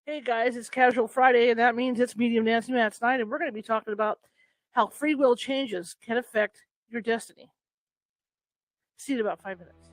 Hey guys, it's Casual Friday, and that means it's Medium Nancy Matt's night, and we're going to be talking about how free will changes can affect your destiny. See you in about 5 minutes.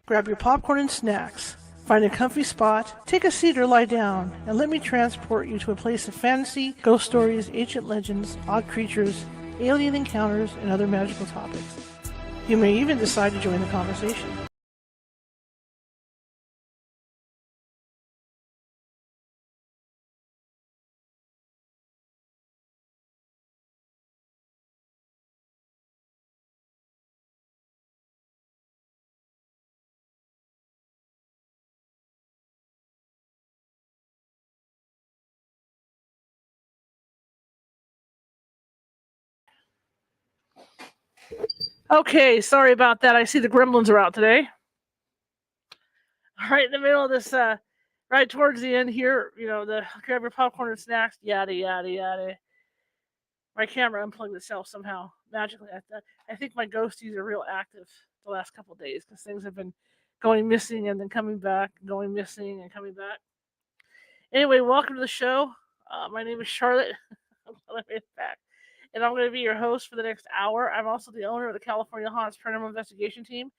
Grab your popcorn and snacks. Find a comfy spot, take a seat or lie down, and let me transport you to a place of fantasy, ghost stories, ancient legends, odd creatures, alien encounters, and other magical topics. You may even decide to join the conversation. Okay, sorry about that. I see the gremlins are out today. Right in the middle of this, right towards the end here, the grab your popcorn and snacks, yada, yada, yada. My camera unplugged itself somehow, magically. I think my ghosties are real active the last couple of days because things have been going missing and then coming back, going missing and coming back. Anyway, welcome to the show. My name is Charlotte. I'm glad I made it back. And I'm going to be your host for the next hour. I'm also the owner of the California Haunts Paranormal Investigation Team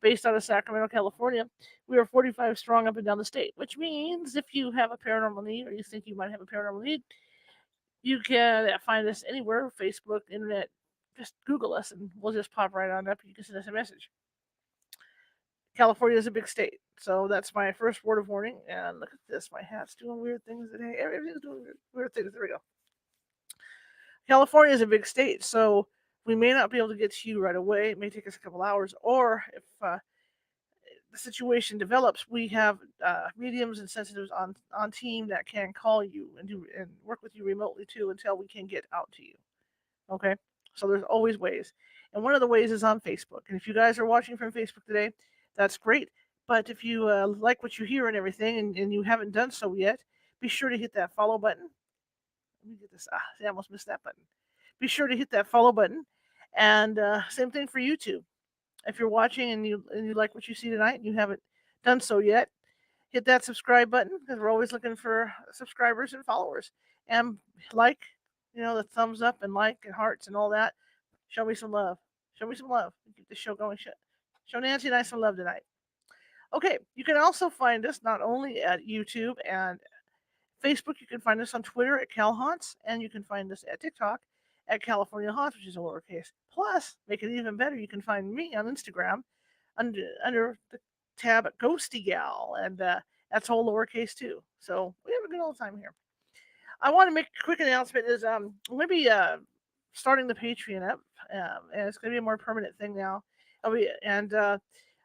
based out of Sacramento, California. We are 45 strong up and down the state, which means if you have a paranormal need or you think you might have a paranormal need, you can find us anywhere, Facebook, internet. Just Google us and we'll just pop right on up. You can send us a message. California is a big state. So that's my first word of warning. And look at this. My hat's doing weird things today. Everything's doing weird things. There we go. California is a big state. So we may not be able to get to you right away. It may take us a couple hours. Or if the situation develops, we have mediums and sensitives on team that can call you and work with you remotely too until we can get out to you. Okay? So there's always ways. And one of the ways is on Facebook. And if you guys are watching from Facebook today, that's great. But if you like what you hear and everything and you haven't done so yet, be sure to hit that follow button. Let me get this. I almost missed that button. Be sure to hit that follow button. And same thing for YouTube. If you're watching and you like what you see tonight and you haven't done so yet, hit that subscribe button because we're always looking for subscribers and followers. And like, the thumbs up and like and hearts and all that. Show me some love. Show me some love. Keep the show going. Show Nancy and I some love tonight. Okay, you can also find us not only at YouTube and Facebook, you can find us on Twitter at Cal Haunts, and you can find us at TikTok at California Haunts, which is a lowercase. Plus, make it even better, you can find me on Instagram under the tab Ghosty Gal, and that's all lowercase too. So we have a good old time here. I want to make a quick announcement. Is we'll be starting the Patreon up, and it's going to be a more permanent thing now. And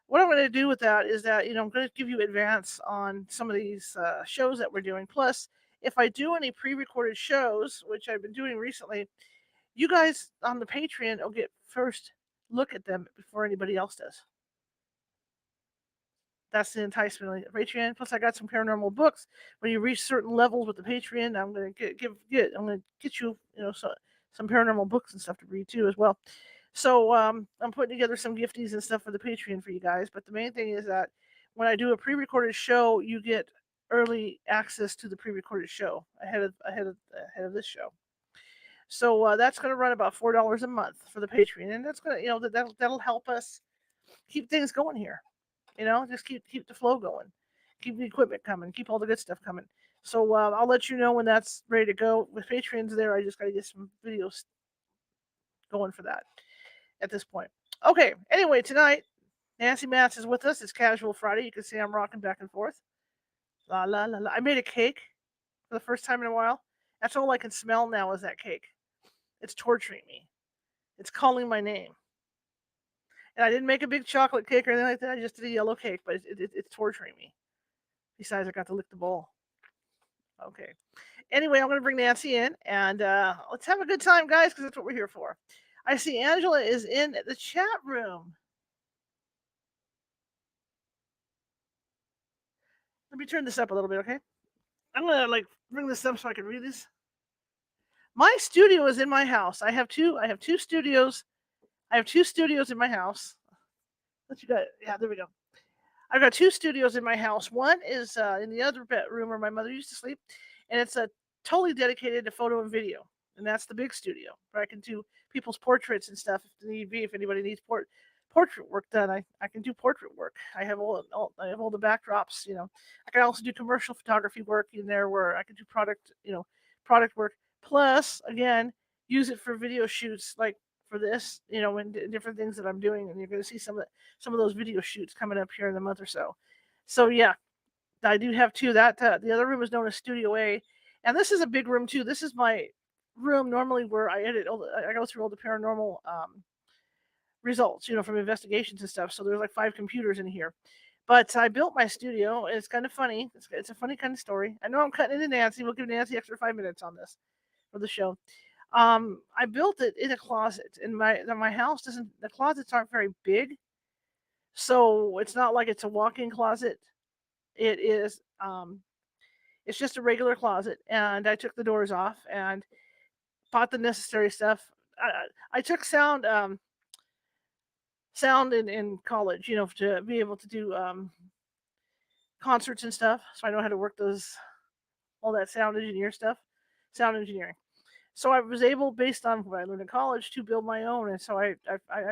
what I'm going to do with that is that I'm going to give you advance on some of these shows that we're doing. Plus, if I do any pre-recorded shows, which I've been doing recently, you guys on the Patreon will get first look at them before anybody else does. That's the enticement of the Patreon. Plus, I got some paranormal books. When you reach certain levels with the Patreon, I'm going to get you some paranormal books and stuff to read too as well. So I'm putting together some gifties and stuff for the Patreon for you guys. But the main thing is that when I do a pre-recorded show, you get early access to the pre-recorded show ahead of this show. So that's going to run about $4 a month for the Patreon, and that's going to that'll help us keep things going here. Just keep the flow going, keep the equipment coming, keep all the good stuff coming. So I'll let you know when that's ready to go. With Patreons there, I just got to get some videos going for that at this point. Okay, anyway, tonight, Nancy Matz is with us. It's Casual Friday. You can see I'm rocking back and forth. La, la, la, la. I made a cake for the first time in a while. That's all I can smell now is that cake. It's torturing me. It's calling my name. And I didn't make a big chocolate cake or anything like that. I just did a yellow cake, but it's torturing me. Besides, I got to lick the bowl. Okay. Anyway, I'm going to bring Nancy in, and let's have a good time, guys, because that's what we're here for. I see Angela is in the chat room. Let me turn this up a little bit, okay? I'm going to bring this up so I can read this. My studio is in my house. I have two studios. I have two studios in my house. What you got? Yeah, there we go. I've got two studios in my house. One is in the other bedroom where my mother used to sleep, and it's totally dedicated to photo and video. And that's the big studio where I can do people's portraits and stuff if need be. If anybody needs portrait work done, I can do portrait work. I have all the backdrops. I can also do commercial photography work in there where I can do product work. Plus, again, use it for video shoots like for this, and different things that I'm doing, and you're going to see some of those video shoots coming up here in a month or so. So yeah, I do have two. That the other room is known as Studio A, and this is a big room too. This is my room normally where I edit. I go through all the paranormal results, from investigations and stuff. So there's like 5 computers in here. But I built my studio. It's kind of funny. It's a funny kind of story. I know I'm cutting into Nancy. We'll give Nancy extra 5 minutes on this for the show. I built it in a closet, and my house doesn't. The closets aren't very big, so it's not like it's a walk-in closet. It is. It's just a regular closet, and I took the doors off and bought the necessary stuff. I took sound in college, to be able to do concerts and stuff. So I know how to work those all that sound engineer stuff, sound engineering. So I was able, based on what I learned in college, to build my own, and so I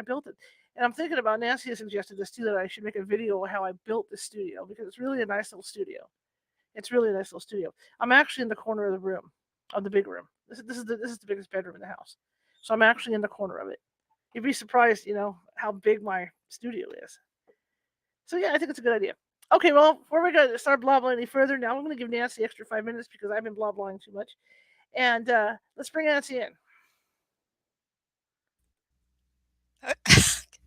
built it. And I'm thinking about, Nancy has suggested this too, that I should make a video of how I built this studio, because it's really a nice little studio. It's really a nice little studio. I'm actually in the corner of the room, of the big room. This is the biggest bedroom in the house, so I'm actually in the corner of it. You'd be surprised, how big my studio is. So yeah, I think it's a good idea. Okay, well, before we go start blah blah any further, now I'm going to give Nancy extra 5 minutes because I've been blah blahing too much, and let's bring Nancy in.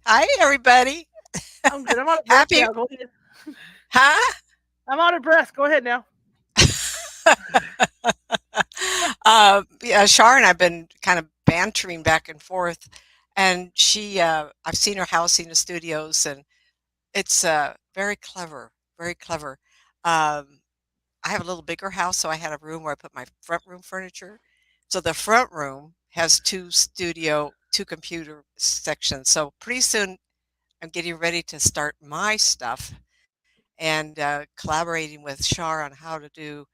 Hi, everybody. I'm good. I'm out of breath Happy, now. Go ahead. huh? I'm out of breath. Go ahead now. Yeah, Shar and I've been kind of bantering back and forth, and I've seen her house, seen the studios, and it's very clever, very clever. Um, I have a little bigger house, so I had a room where I put my front room furniture. So the front room has two computer sections. So pretty soon I'm getting ready to start my stuff and collaborating with Shar on how to do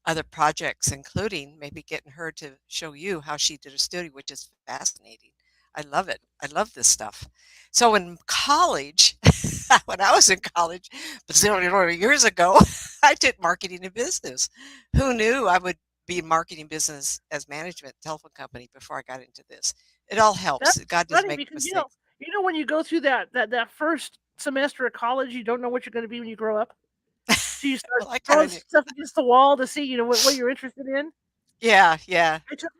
other projects, including maybe getting her to show you how she did a studio, which is fascinating. I love it. I love this stuff. So in college, when I was in college, bazillion years ago, I did marketing and business. Who knew I would be in marketing business as management telephone company before I got into this? It all helps. That's God doesn't funny make because mistakes. when you go through that first semester of college, you don't know what you're going to be when you grow up. So you start Well, I kind throwing of knew. stuff against the wall to see, what you're interested in. Yeah, yeah. I took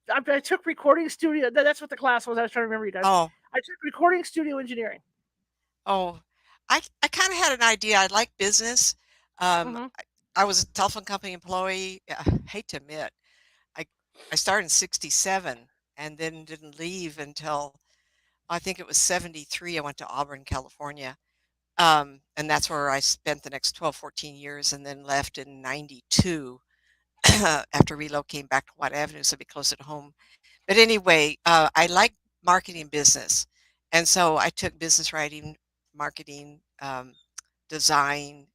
I took recording studio. That's what the class was. I was trying to remember, you guys. Oh, I took recording studio engineering. oh, I kind of had an idea. I like business. Um, Hmm. I, I was a telephone company employee. Hate to admit, I I started in '67 and then didn't leave until I think it was '73. I went to Auburn, California. And that's where I spent the next 12, 14 years and then left in '92 after relocating back to White Avenue, so be closer to home. But anyway, I like marketing business. And so I took business writing, marketing, design,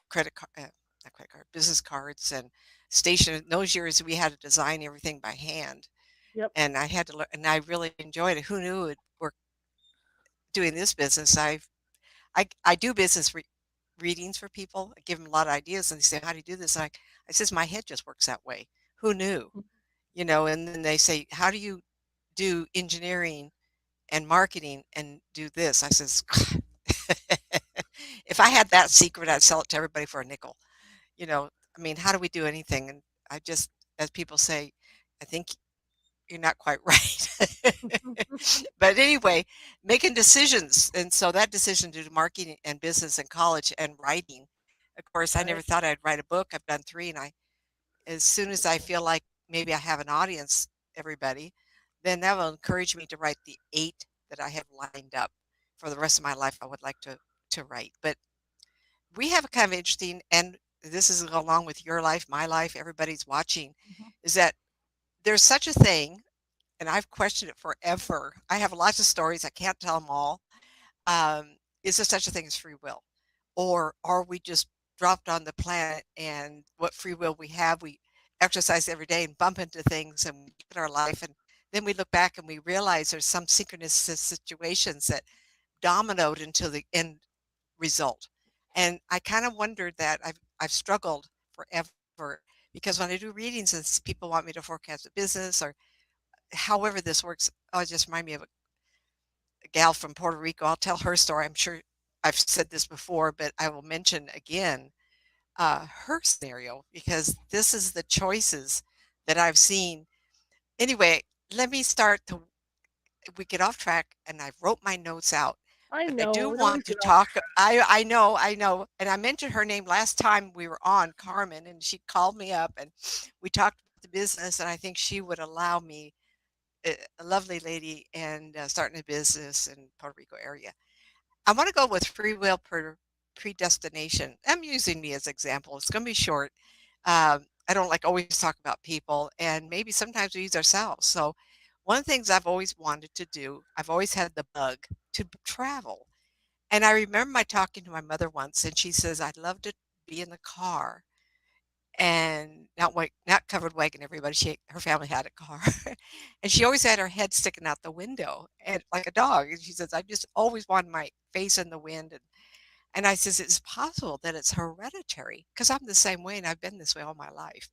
not credit card, business cards, and station. In those years, we had to design everything by hand. Yep. And I had to learn, and I really enjoyed it. Who knew it work doing this business? I do business readings for people. I give them a lot of ideas, and they say, "How do you do this?" And I says, "My head just works that way." Who knew? And then they say, "How do you do engineering and marketing and do this?" I says, "If I had that secret, I'd sell it to everybody for a nickel." You know, I mean, how do we do anything? And I just, as people say, I think you're not quite right. But anyway, making decisions. And so that decision to do marketing and business in college and writing. Of course, I never Right. thought I'd write a book. I've done three, and as soon as I feel like maybe I have an audience, everybody, then that will encourage me to write the eight that I have lined up for the rest of my life. I would like to write, but we have a kind of interesting, and this is along with your life, my life, everybody's watching, Mhm. is that there's such a thing, and I've questioned it forever. I have lots of stories. I can't tell them all. Is there such a thing as free will? Or are we just dropped on the planet and what free will we have, we exercise every day and bump into things and we look at our life and then we look back and we realize there's some synchronous situations that dominoed into the end result. And I kind of wondered that I've struggled forever because when I do readings and people want me to forecast a business or however this works, oh, it just remind me of a gal from Puerto Rico. I'll tell her story. I'm sure I've said this before, but I will mention again her scenario because this is the choices that I've seen. Anyway, let me start to we get off track and I wrote my notes out. I But I do know. We always want to get off talk. track. I know. And I mentioned her name last time we were on, Carmen, and she called me up and we talked about the business. And I think she would allow me a lovely lady and starting a business in Puerto Rico area. I want to go with free will per predestination. I'm using me as example. It's going to be short. I don't like always talk about people, and maybe sometimes we use ourselves. So, one of the things I've always wanted to do, I've always had the bug to travel. And I remember my talking to my mother once, and she says, "I'd love to be in the car and not covered wagon, everybody. Her family had a car, and she always had her head sticking out the window and like a dog. And she says, "I just always wanted my face in the wind." And I says, "It's possible that it's hereditary because I'm the same way, and I've been this way all my life."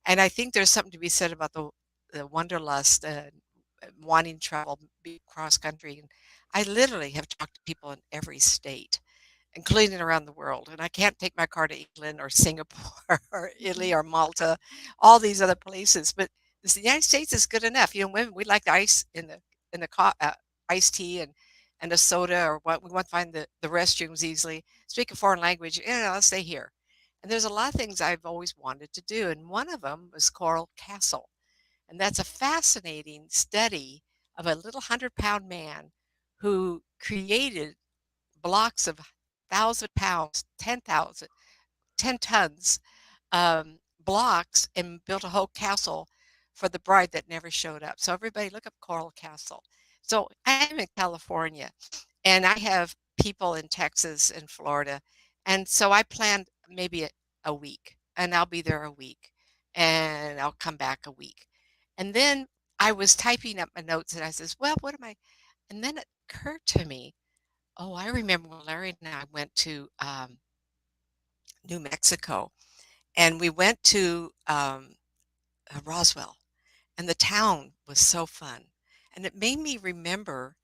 And I think there's something to be said about the wanderlust and wanting to travel, be cross country. And I literally have talked to people in every state, including around the world. And I can't take my car to England or Singapore or Italy or Malta, all these other places. But the United States is good enough. You know, women, we like the ice in the iced tea and a soda or what. We want to find the restrooms easily. Speak a foreign language, let's stay here. And there's a lot of things I've always wanted to do. And one of them was Coral Castle. And that's a fascinating study of a little 100-pound man who created blocks of 1,000 pounds, 10 tons blocks and built a whole castle for the bride that never showed up. So everybody look up Coral Castle. So I'm in California and I have people in Texas and Florida. And so I planned maybe a week and I'll be there a week and I'll come back a week. And then I was typing up my notes and I says, well, what am I? And then it occurred to me, oh, I remember when Larry and I went to New Mexico, and we went to Roswell, and the town was so fun. And it made me remember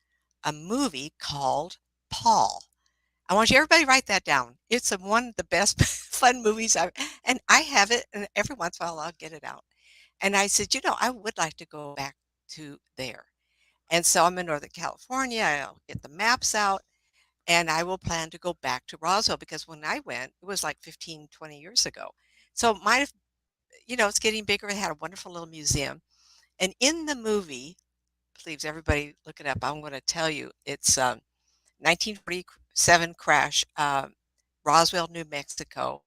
a movie called Paul. I want you everybody write that down. It's one of the best fun movies and I have it, and every once in a while I'll get it out. And I said, I would like to go back to there. And so I'm in Northern California. I'll get the maps out and I will plan to go back to Roswell because when I went, it was like 15, 20 years ago. So it might have, it's getting bigger. It had a wonderful little museum. And in the movie, please, everybody look it up. I'm going to tell you it's 1947 crash, Roswell, New Mexico.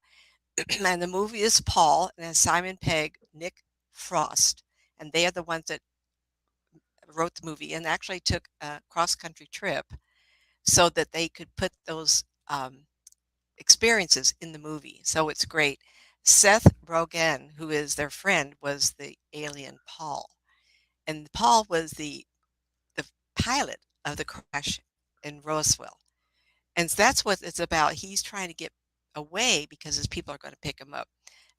And the movie is Paul and Simon Pegg, Nick Frost. And they are the ones that wrote the movie and actually took a cross country trip so that they could put those experiences in the movie. So it's great. Seth Rogen, who is their friend, was the alien Paul. And Paul was the pilot of the crash in Roswell. And so that's what it's about. He's trying to get away because his people are going to pick him up.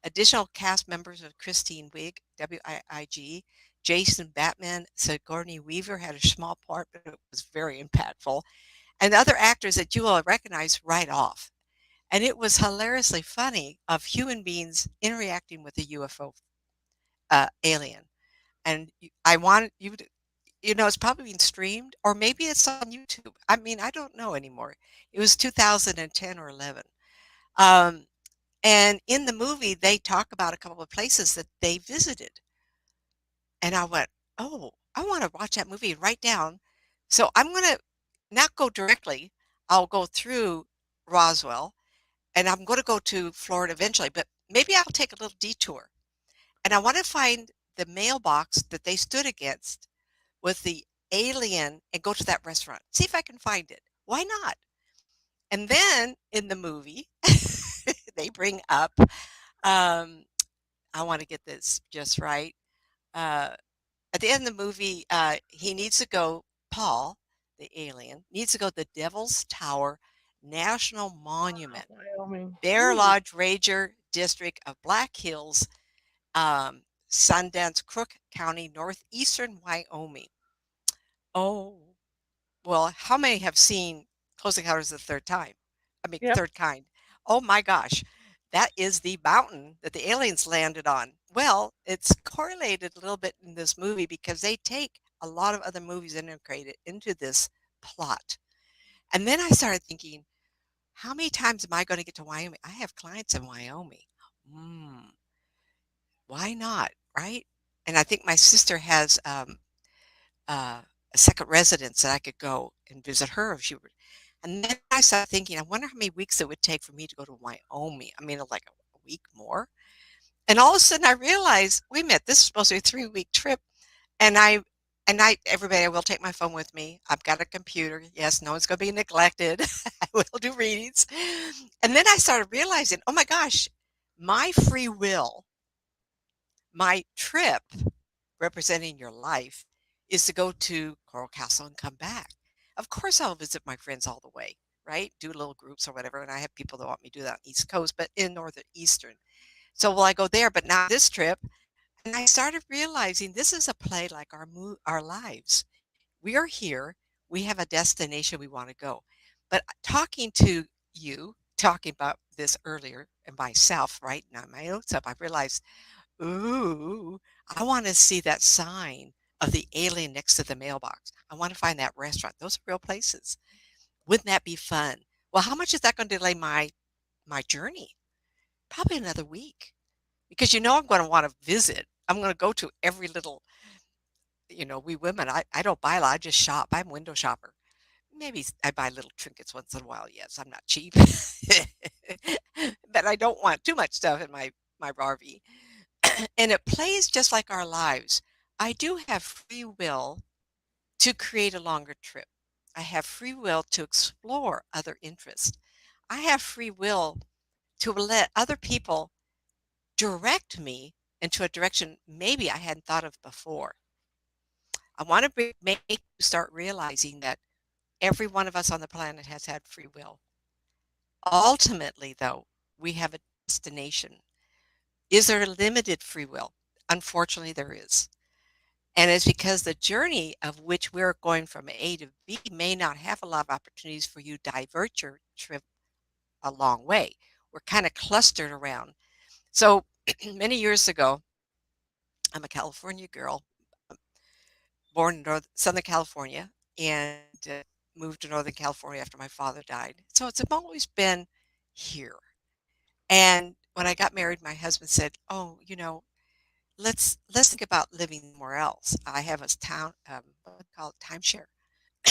Additional cast members of Christine Wiig, W-I-I-G, Jason Batman, Sigourney Weaver had a small part, but it was very impactful, and other actors that you will recognize right off. And it was hilariously funny of human beings interacting with a UFO alien. And I wanted you to, it's probably being streamed, or maybe it's on YouTube. I mean, I don't know anymore. It was 2010 or 11. Um, and in the movie, they talk about a couple of places that they visited. And I went, oh, I want to watch that movie and write down. So I'm going to not go directly. I'll go through Roswell and I'm going to go to Florida eventually, but maybe I'll take a little detour. And I want to find the mailbox that they stood against with the alien and go to that restaurant. See if I can find it. Why not? And then in the movie, they bring up, um, I want to get this just right. Uh, at the end of the movie, he needs to go, Paul, the alien, needs to go to the Devil's Tower National Monument, Wyoming. Bear Ooh. Lodge Ranger District of Black Hills, um, Sundance, Crook County, northeastern Wyoming. Oh, well, how many have seen Close Encounters of the Third Time? I mean, Yep. Third Kind. Oh my gosh, that is the mountain that the aliens landed on. Well, it's correlated a little bit in this movie because they take a lot of other movies and integrate it into this plot. And then I started thinking, how many times am I going to get to Wyoming? I have clients in Wyoming. Hmm, why not? Right? And I think my sister has a second residence that I could go and visit her if she were. And then I started thinking, I wonder how many weeks it would take for me to go to Wyoming. I mean, like a week more. And all of a sudden I realized, wait a minute, this is supposed to be a 3-week trip. And everybody, I will take my phone with me. I've got a computer. Yes, no one's going to be neglected. I will do readings. And then I started realizing, oh my gosh, my free will, my trip representing your life is to go to Coral Castle and come back. Of course, I'll visit my friends all the way, right? Do little groups or whatever. And I have people that want me to do that on East Coast, but in Northern Eastern. So will I go there? But not this trip. And I started realizing this is a play like our lives. We are here. We have a destination we want to go. But talking to you, talking about this earlier and myself, right now, my notes up, I realized, ooh, I want to see that sign of the alien next to the mailbox. I want to find that restaurant. Those are real places. Wouldn't that be fun? Well, how much is that going to delay my journey? Probably another week. Because I'm going to want to visit. I'm going to go to every little, we women, I don't buy a lot. I just shop. I'm a window shopper. Maybe I buy little trinkets once in a while. Yes, I'm not cheap. But I don't want too much stuff in my RV. And it plays just like our lives. I do have free will to create a longer trip. I have free will to explore other interests. I have free will to let other people direct me into a direction maybe I hadn't thought of before. I want to make you start realizing that every one of us on the planet has had free will. Ultimately, though, we have a destination. Is there limited free will? Unfortunately, there is. And it's because the journey of which we're going from A to B may not have a lot of opportunities for you to divert your trip a long way. We're kind of clustered around. So many years ago, I'm a California girl, born in Southern California, and moved to Northern California after my father died. So it's always been here. And when I got married, my husband said, "Oh, let's think about living somewhere else." I have a town, what do you call it, timeshare,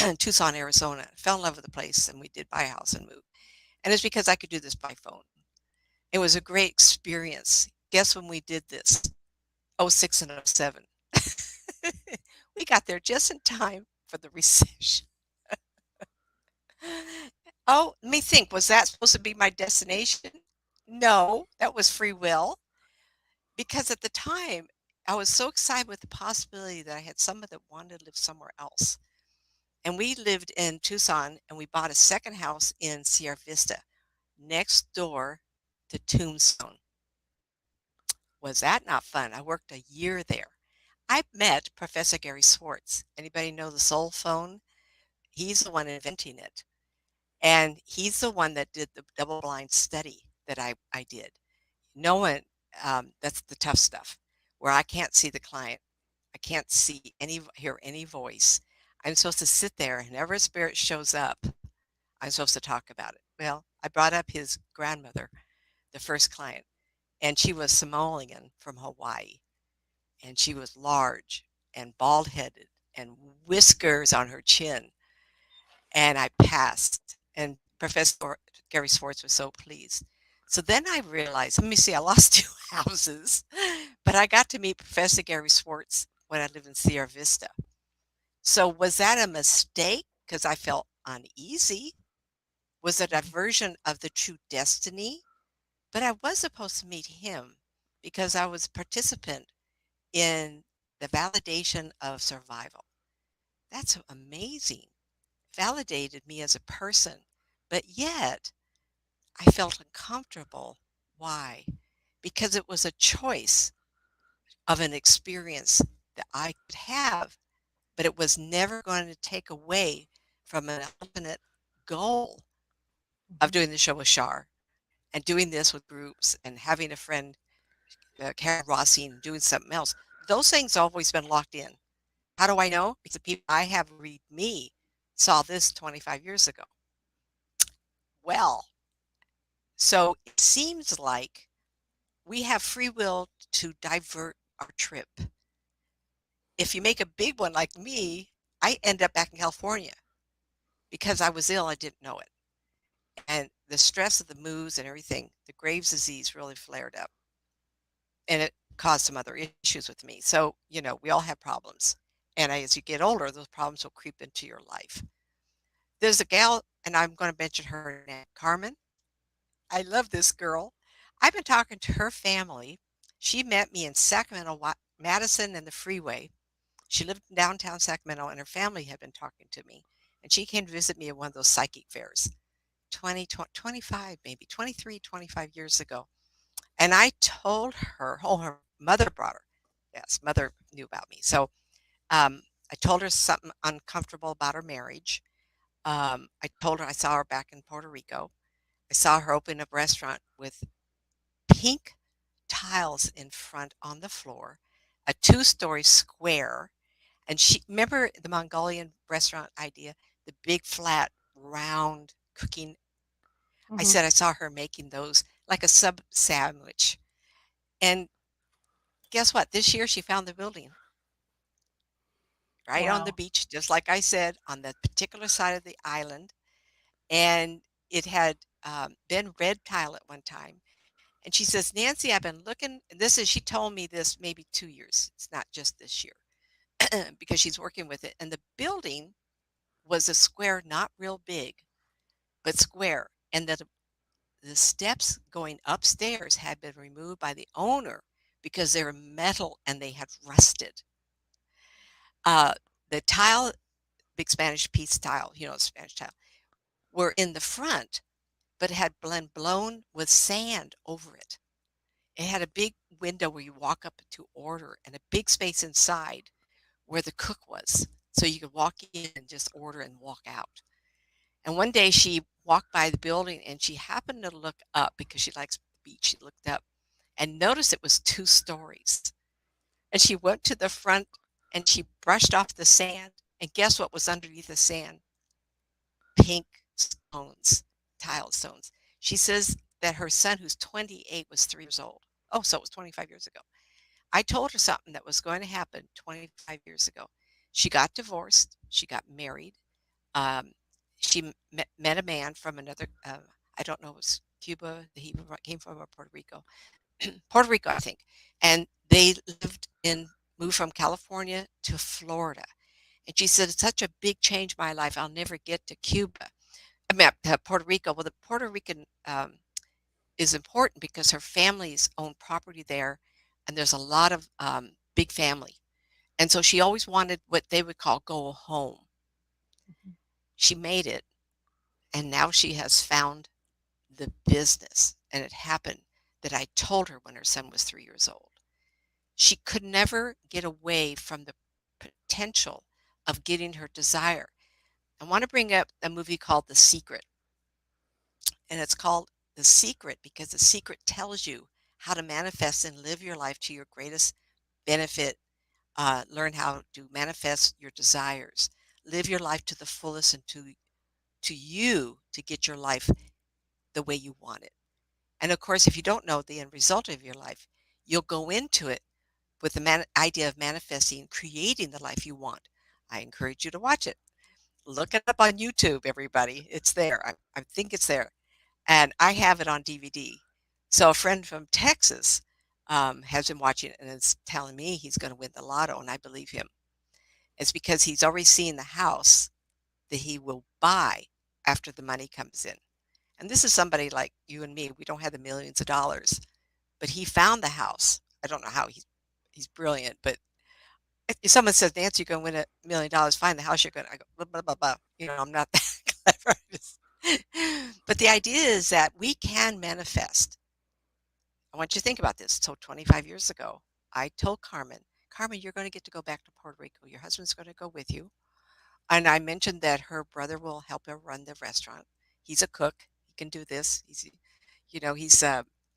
in Tucson, Arizona. Fell in love with the place, and we did buy a house and move. And it's because I could do this by phone. It was a great experience. Guess when we did this? '06 and '07. We got there just in time for the recession. Oh, let me think. Was that supposed to be my destination? No, that was free will. Because at the time, I was so excited with the possibility that I had someone that wanted to live somewhere else. And we lived in Tucson and we bought a second house in Sierra Vista next door to Tombstone. Was that not fun? I worked a year there. I met Professor Gary Swartz. Anybody know the soul phone? He's the one inventing it. And he's the one that did the double blind study that I did. No one, that's the tough stuff where I can't see the client. I can't hear any voice. I'm supposed to sit there and whenever a spirit shows up, I'm supposed to talk about it. Well, I brought up his grandmother, the first client, and she was Samoan from Hawaii. And she was large and bald headed and whiskers on her chin. And I passed. And Professor Gary Swartz was so pleased. So then I realized, let me see, I lost 2 houses, but I got to meet Professor Gary Swartz when I lived in Sierra Vista. So was that a mistake because I felt uneasy? Was it a version of the true destiny? But I was supposed to meet him because I was a participant in the validation of survival. That's amazing. Validated me as a person, but yet I felt uncomfortable. Why? Because it was a choice of an experience that I could have, but it was never going to take away from an ultimate goal of doing the show with Shar and doing this with groups and having a friend, Karen Rossi, and doing something else. Those things always been locked in. How do I know? Because the people I have read me saw this 25 years ago. Well, so it seems like we have free will to divert our trip. if you make a big one like me, I end up back in California because I was ill. I didn't know it. And the stress of the moves and everything, the Graves' disease really flared up and it caused some other issues with me. So, we all have problems. And as you get older, those problems will creep into your life. There's a gal, and I'm going to mention her name, Carmen. I love this girl. I've been talking to her family. She met me in Sacramento, Madison, and the freeway. She lived in downtown Sacramento, and her family had been talking to me. And she came to visit me at one of those psychic fairs, 25, maybe 23, 25 years ago. And I told her, oh, her mother brought her. Yes, mother knew about me. So I told her something uncomfortable about her marriage. I told her I saw her back in Puerto Rico. I saw her open a restaurant with pink tiles in front on the floor, a two-story square. And she, remember the Mongolian restaurant idea, the big flat round cooking. I Mm-hmm. said I saw her making those like a sub sandwich. And guess what? This year she found the building right on the Wow. beach, just like I said, on that particular side of the island. And it had been red tile at one time. And she says, Nancy, I've been looking. She told me this maybe 2 years. It's not just this year because she's working with it. And the building was a square, not real big, but square. And the steps going upstairs had been removed by the owner because they were metal and they had rusted. Uh, the tile, big Spanish piece tile, Spanish tile, were in the front, but had been blown with sand over it. It had a big window where you walk up to order and a big space inside where the cook was. So you could walk in and just order and walk out. And one day she walked by the building and she happened to look up because she likes the beach. She looked up and noticed it was 2 stories. And she went to the front and she brushed off the sand. And guess what was underneath the sand? Pink stones, tile stones. She says that her son, who's 28, was 3 years old. Oh, so it was 25 years ago. I told her something that was going to happen 25 years ago. She got divorced. She got married. Um, she met a man from another, I don't know, it was Cuba. He came from Puerto Rico. Puerto Rico, I think. And they moved from California to Florida. And she said, it's such a big change in my life. I'll never get to Cuba. I mean, Puerto Rico. Well, the Puerto Rican is important because her family's own property there, and there's a lot of big family. And so she always wanted what they would call go home. She made it, and now she has found the business. And it happened that I told her when her son was 3 years old. She could never get away from the potential of getting her desire. I want to bring up a movie called The Secret. And it's called The Secret because The Secret tells you how to manifest and live your life to your greatest benefit. Learn how to manifest your desires. Live your life to the fullest and to you to get your life the way you want it. And of course, if you don't know the end result of your life, you'll go into it with the idea of manifesting and creating the life you want. I encourage you to watch it. Look it up on YouTube, everybody. It's there. I think it's there. And I have it on DVD. So a friend from Texas has been watching it and is telling me he's going to win the lotto, and I believe him. It's because he's already seen the house that he will buy after the money comes in. And this is somebody like you and me. We don't have the millions of dollars, but he found the house. I don't know how he's brilliant, but if someone says, Nancy, you're going to win $1 million, find the house you're going to, I go, blah, blah, blah, blah. I'm not that clever. But the idea is that we can manifest. I want you to think about this. So 25 years ago, I told Carmen, Carmen, you're going to get to go back to Puerto Rico. Your husband's going to go with you. And I mentioned that her brother will help her run the restaurant. He's a cook. He can do this. He's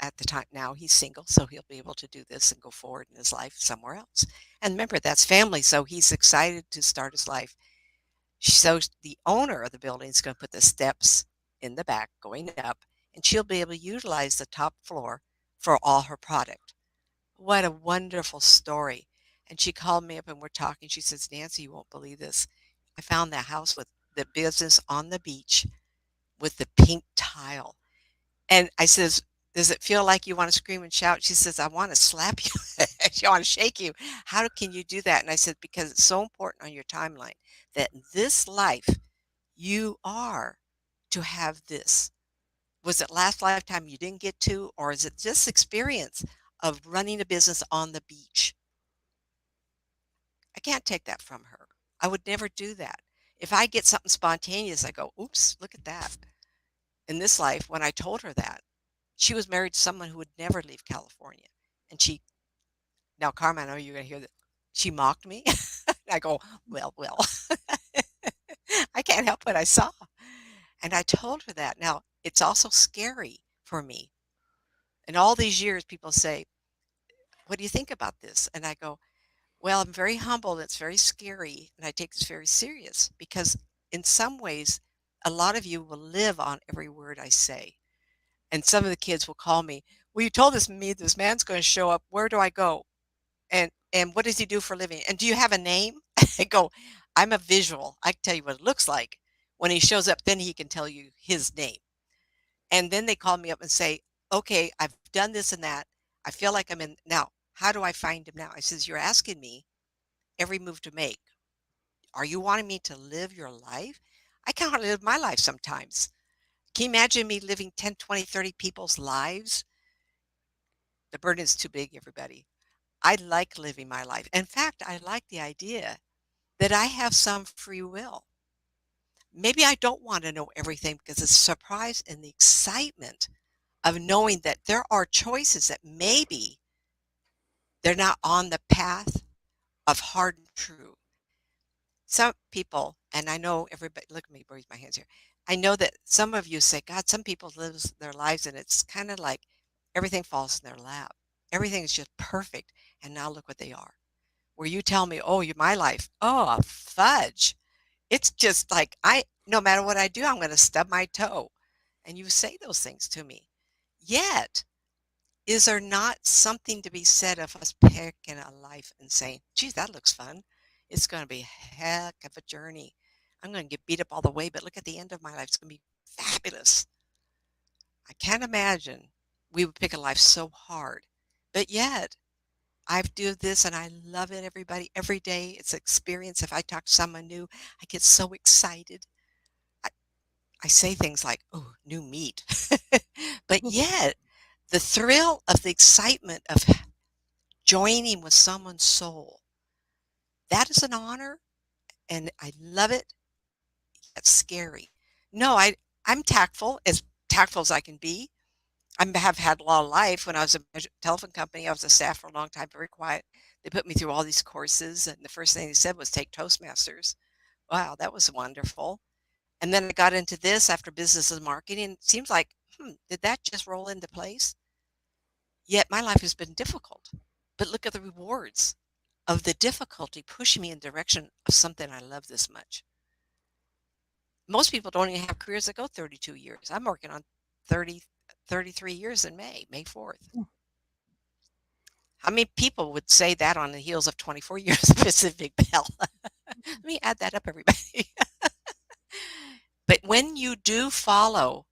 at the time now he's single, so he'll be able to do this and go forward in his life somewhere else. And remember, that's family, so he's excited to start his life. So the owner of the building is going to put the steps in the back going up, and she'll be able to utilize the top floor for all her product. What a wonderful story. And she called me up and we're talking. She says, Nancy, you won't believe this. I found that house with the business on the beach with the pink tile. And I says, does it feel like you want to scream and shout? She says, I want to slap you. I want to shake you. How can you do that? And I said, because it's so important on your timeline that in this life you are to have this. Was it last lifetime you didn't get to, or is it this experience of running a business on the beach? I can't take that from her. I would never do that. If I get something spontaneous, I go, oops, look at that. In this life, when I told her that, she was married to someone who would never leave California. And now, Carmen, I know you're going to hear that. She mocked me. I go, well, I can't help what I saw. And I told her that. Now, it's also scary for me. And all these years, people say, what do you think about this? And I go, well, I'm very humble. It's very scary. And I take this very serious because in some ways, a lot of you will live on every word I say. And some of the kids will call me, well, you told me this man's going to show up. Where do I go? And what does he do for a living? And do you have a name? I go, I'm a visual. I can tell you what it looks like. When he shows up, then he can tell you his name. And then they call me up and say, okay, I've done this and that. I feel like I'm in now. How do I find him now? I says, you're asking me every move to make. Are you wanting me to live your life? I can't live my life sometimes. Can you imagine me living 10, 20, 30 people's lives? The burden is too big, everybody. I like living my life. In fact, I like the idea that I have some free will. Maybe I don't want to know everything because it's surprise and the excitement of knowing that there are choices that maybe they're not on the path of hard and true. Some people, and I know everybody, look at me, raise my hands here. I know that some of you say, God, some people live their lives and it's kind of like everything falls in their lap. Everything is just perfect. And now look what they are. Where you tell me, oh, you're my life. Oh, fudge. It's just like no matter what I do, I'm going to stub my toe. And you say those things to me. Yet, is there not something to be said of us picking a life and saying, geez, that looks fun. It's going to be a heck of a journey. I'm going to get beat up all the way, but look at the end of my life. It's going to be fabulous. I can't imagine we would pick a life so hard. But yet, I do this and I love it, everybody. Every day it's an experience. If I talk to someone new, I get so excited. I, I say things like, oh, new meat. But yet, the thrill of the excitement of joining with someone's soul, that is an honor and I love it. It's scary. No, I'm tactful as I can be. I have had a lot of life. When I was a telephone company, I was a staff for a long time, very quiet. They put me through all these courses, and the first thing they said was take Toastmasters. Wow, that was wonderful. And then I got into this after business and marketing. It seems like, did that just roll into place? Yet my life has been difficult. But look at the rewards of the difficulty pushing me in the direction of something I love this much. Most people don't even have careers that go 32 years. I'm working on 33 years in May 4th. How many people would say that on the heels of 24 years of Pacific Bell? Let me add that up, everybody. But when you do follow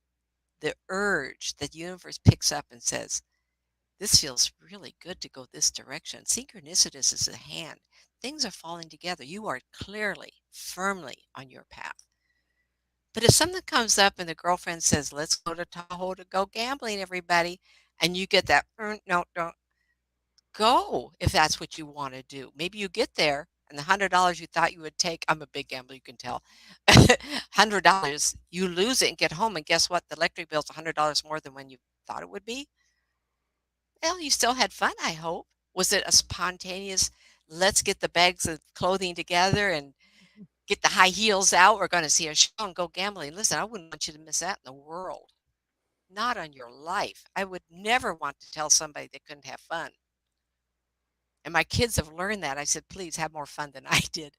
the urge that the universe picks up and says, this feels really good to go this direction. Synchronicitous is the hand. Things are falling together. You are clearly, firmly on your path. But if something comes up and the girlfriend says, let's go to Tahoe to go gambling, everybody, and you get that, no, don't go if that's what you want to do. Maybe you get there and the $100 you thought you would take, I'm a big gambler, you can tell. $100, you lose it and get home, and guess what? The electric bill's $100 more than when you thought it would be. Well, you still had fun, I hope. Was it a spontaneous, let's get the bags of clothing together and get the high heels out? We're going to see a show and go gambling. Listen, I wouldn't want you to miss that in the world. Not on your life. I would never want to tell somebody they couldn't have fun. And my kids have learned that. I said, please have more fun than I did.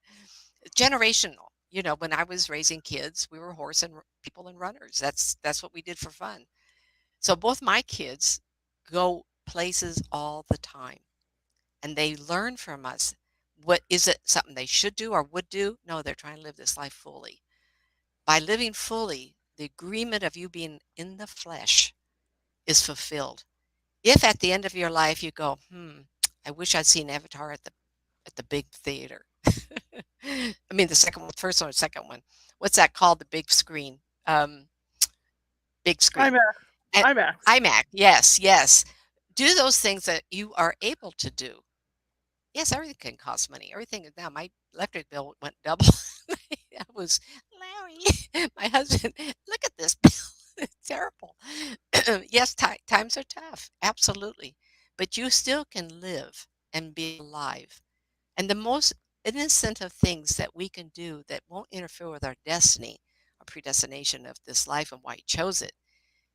Generational. You know, when I was raising kids, we were horse and people and runners. That's what we did for fun. So both my kids go places all the time. And they learn from us. What is it something they should do or would do? No, they're trying to live this life fully. By living fully, the agreement of you being in the flesh is fulfilled. If at the end of your life you go, I wish I'd seen Avatar at the big theater. I mean the second one, first one or second one. What's that called? The big screen. Um, big screen. IMAX. And IMAX. iMac, yes, yes. Do those things that you are able to do. Yes, everything can cost money. Everything now, my electric bill went double. I was Larry, my husband. Look at this bill. It's terrible. Yes, times are tough, absolutely, but you still can live and be alive. And the most innocent of things that we can do that won't interfere with our destiny, our predestination of this life and why you chose it,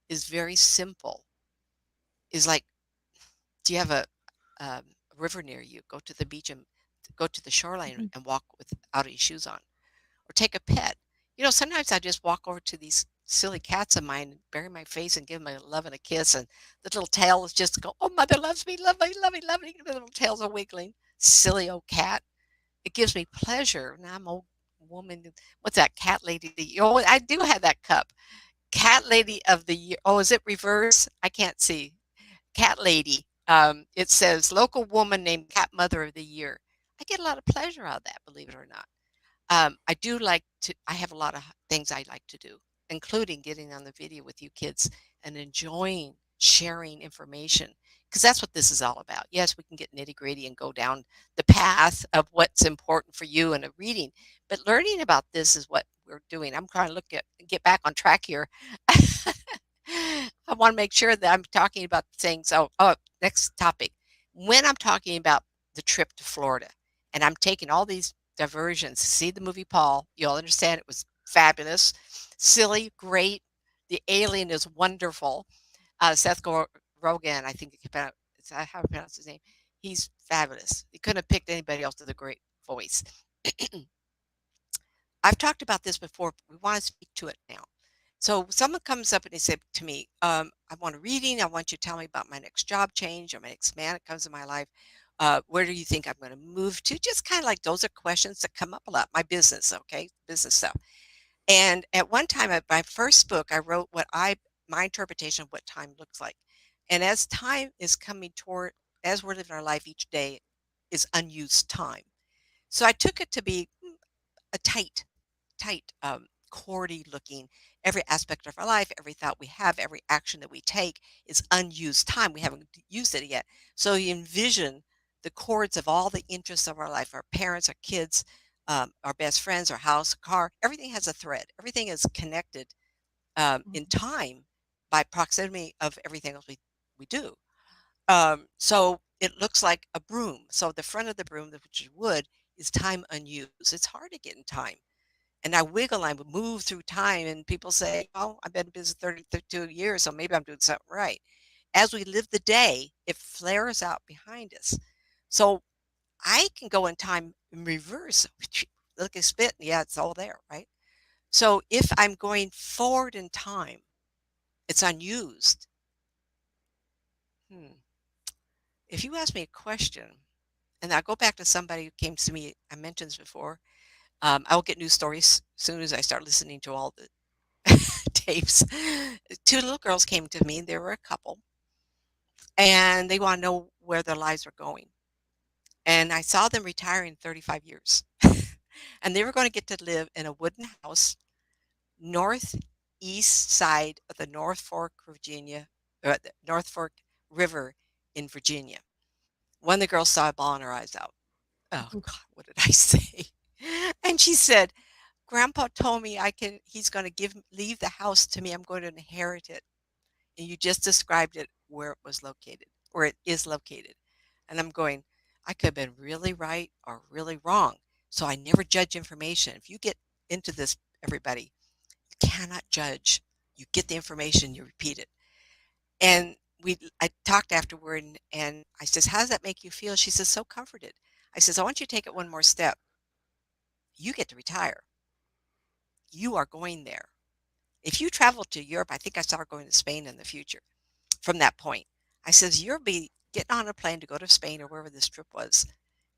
is very simple. Is like, do you have a river near you? Go to the beach and go to the shoreline Mhm. and walk without any shoes on, or take a pet. Sometimes I just walk over to these silly cats of mine and bury my face and give them a love and a kiss, and the little tails just go, "Oh, mother loves me, love me, love me, love me." The little tails are wiggling. Silly old cat. It gives me pleasure. And I'm old woman. What's that cat lady? Oh, I do have that cup. Cat lady of the year. Oh, is it reverse? I can't see. Cat lady. It says local woman named cat mother of the year. I get a lot of pleasure out of that, believe it or not. I do like to, I have a lot of things I like to do, including getting on the video with you kids and enjoying sharing information because that's what this is all about. Yes, we can get nitty gritty and go down the path of what's important for you in a reading, but learning about this is what we're doing. I'm trying to get back on track here. I want to make sure that I'm talking about things. Next topic. When I'm talking about the trip to Florida, and I'm taking all these diversions. See the movie Paul. You'll understand it was fabulous, silly, great. The alien is wonderful. Seth Rogen, I think it's how to pronounce his name. He's fabulous. He couldn't have picked anybody else with a great voice. I've talked about this before. But we want to speak to it now. So someone comes up and they say to me, I want a reading. I want you to tell me about my next job change or my next man that comes in my life. Where do you think I'm going to move to? Just kind of like those are questions that come up a lot. My business, okay, business stuff. And at one time, at my first book, I wrote my interpretation of what time looks like. And as time is coming toward, as we're living our life each day, is unused time. So I took it to be a tight, cordy looking. Every aspect of our life, every thought we have, every action that we take is unused time. We haven't used it yet. So you envision the chords of all the interests of our life, our parents, our kids, our best friends, our house, car. Everything has a thread. Everything is connected in time by proximity of everything else we do. So it looks like a broom. So the front of the broom, which is wood, is time unused. It's hard to get in time, and I wiggle, I would move through time, and people say, "Oh, I've been busy 32 years, so maybe I'm doing something right." As we live the day, it flares out behind us. So I can go in time in reverse. Look at spit, yeah, it's all there, right? So if I'm going forward in time, it's unused. Hmm. If you ask me a question, and I'll go back to somebody who came to me, I mentioned this before. I will get new stories as soon as I start listening to all the tapes. Two little girls came to me, and they were a couple, and they want to know where their lives were going. And I saw them retiring 35 years. And they were going to get to live in a wooden house northeast side of the North Fork, Virginia, or the North Fork River in Virginia. One of the girls saw a ball in her eyes out. Oh God, what did I say? And she said, Grandpa told me he's going to leave the house to me. I'm going to inherit it. And you just described it where it was located, where it is located. And I'm going, I could have been really right or really wrong. So I never judge information. If you get into this, everybody, you cannot judge. You get the information, you repeat it. And I talked afterward, and I says, how does that make you feel? She says, so comforted. I says, I want you to take it one more step. You get to retire. You are going there. If you travel to Europe, I think I saw her going to Spain in the future from that point. I says, you'll be getting on a plane to go to Spain or wherever this trip was.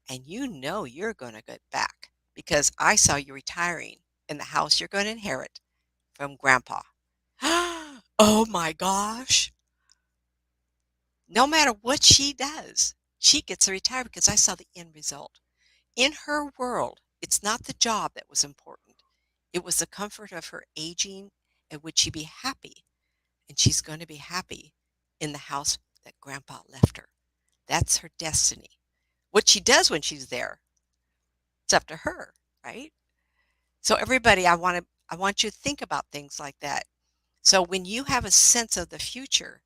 and you know you're going to get back because I saw you retiring in the house you're going to inherit from grandpa. Oh my gosh. No matter what she does, she gets to retire because I saw the end result. In her world, it's not the job that was important. It was the comfort of her aging and would she be happy? And she's going to be happy in the house that grandpa left her. That's her destiny. What she does when she's there, it's up to her, right? So everybody, I want you to think about things like that. So when you have a sense of the future,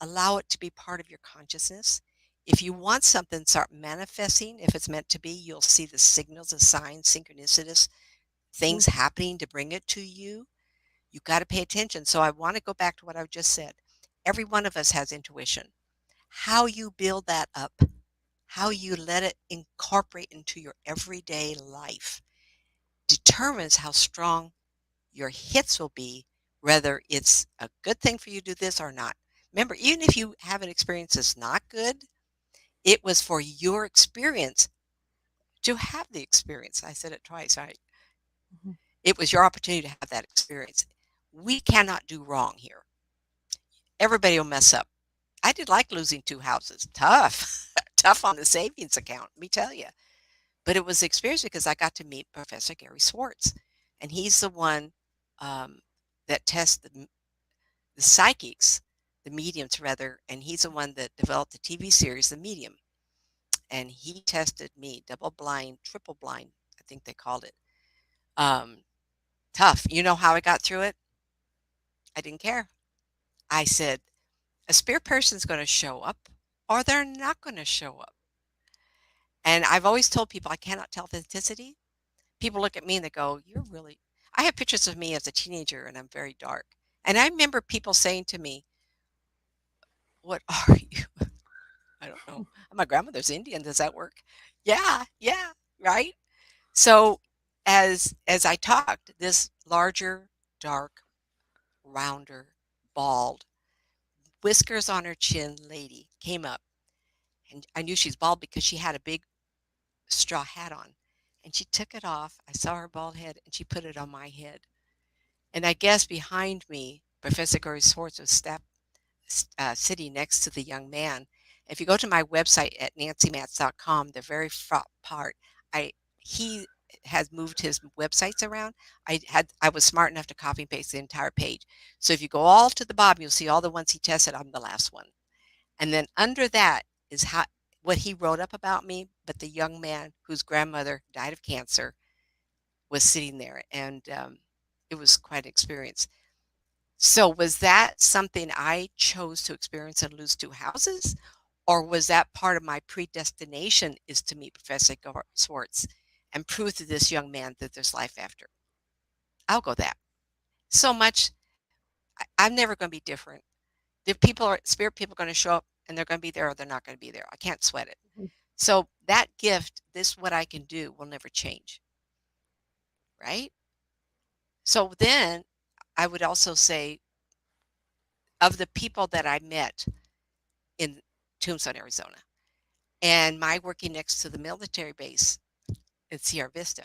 allow it to be part of your consciousness. If you want something, start manifesting. If it's meant to be, you'll see the signals, the signs, synchronicities, things Mm-hmm. happening to bring it to you. You got to pay attention. So I want to go back to what I just said. Every one of us has intuition. How you build that up, how you let it incorporate into your everyday life determines how strong your hits will be, whether it's a good thing for you to do this or not. Remember, even if you have an experience that's not good, it was for your experience to have the experience. I said it twice, right? Mm-hmm. It was your opportunity to have that experience. We cannot do wrong here. Everybody will mess up. I did like losing 2 houses. Tough. Tough on the savings account, let me tell you. But it was the experience because I got to meet Professor Gary Swartz. And he's the one um, that tests the psychics, the mediums rather, and he's the one that developed the TV series, The Medium. And he tested me, double blind, triple blind, I think they called it. Um, Tough. You know how I got through it? I didn't care. I said, a spirit person's going to show up or they're not going to show up. And I've always told people I cannot tell authenticity. People look at me and they go, you're really, I have pictures of me as a teenager and I'm very dark. And I remember people saying to me, what are you? I don't know. My grandmother's Indian. Does that work? Yeah, yeah, right. So as I talked, this larger, dark, rounder, bald, whiskers on her chin lady came up, and I knew she's bald because she had a big straw hat on, and she took it off. I saw her bald head, and she put it on my head. And I guess behind me, Professor Gary Swartz was sitting next to the young man. If you go to my website at nancymatz.com, the very front part, I he has moved his websites around. I was smart enough to copy and paste the entire page. So if you go all to the bottom, you'll see all the ones he tested. I'm the last one. And then under that is how what he wrote up about me, but the young man whose grandmother died of cancer was sitting there, and it was quite an experience. So was that something I chose to experience and lose 2 houses? Or was that part of my predestination is to meet Professor Swartz and prove to this young man that there's life after? I'll go that. So much, I'm never going to be different. The people are, spirit people are going to show up and they're going to be there or they're not going to be there. I can't sweat it. So that gift, this what I can do will never change. Right? So then I would also say of the people that I met in Tombstone, Arizona, and my working next to the military base in Sierra Vista.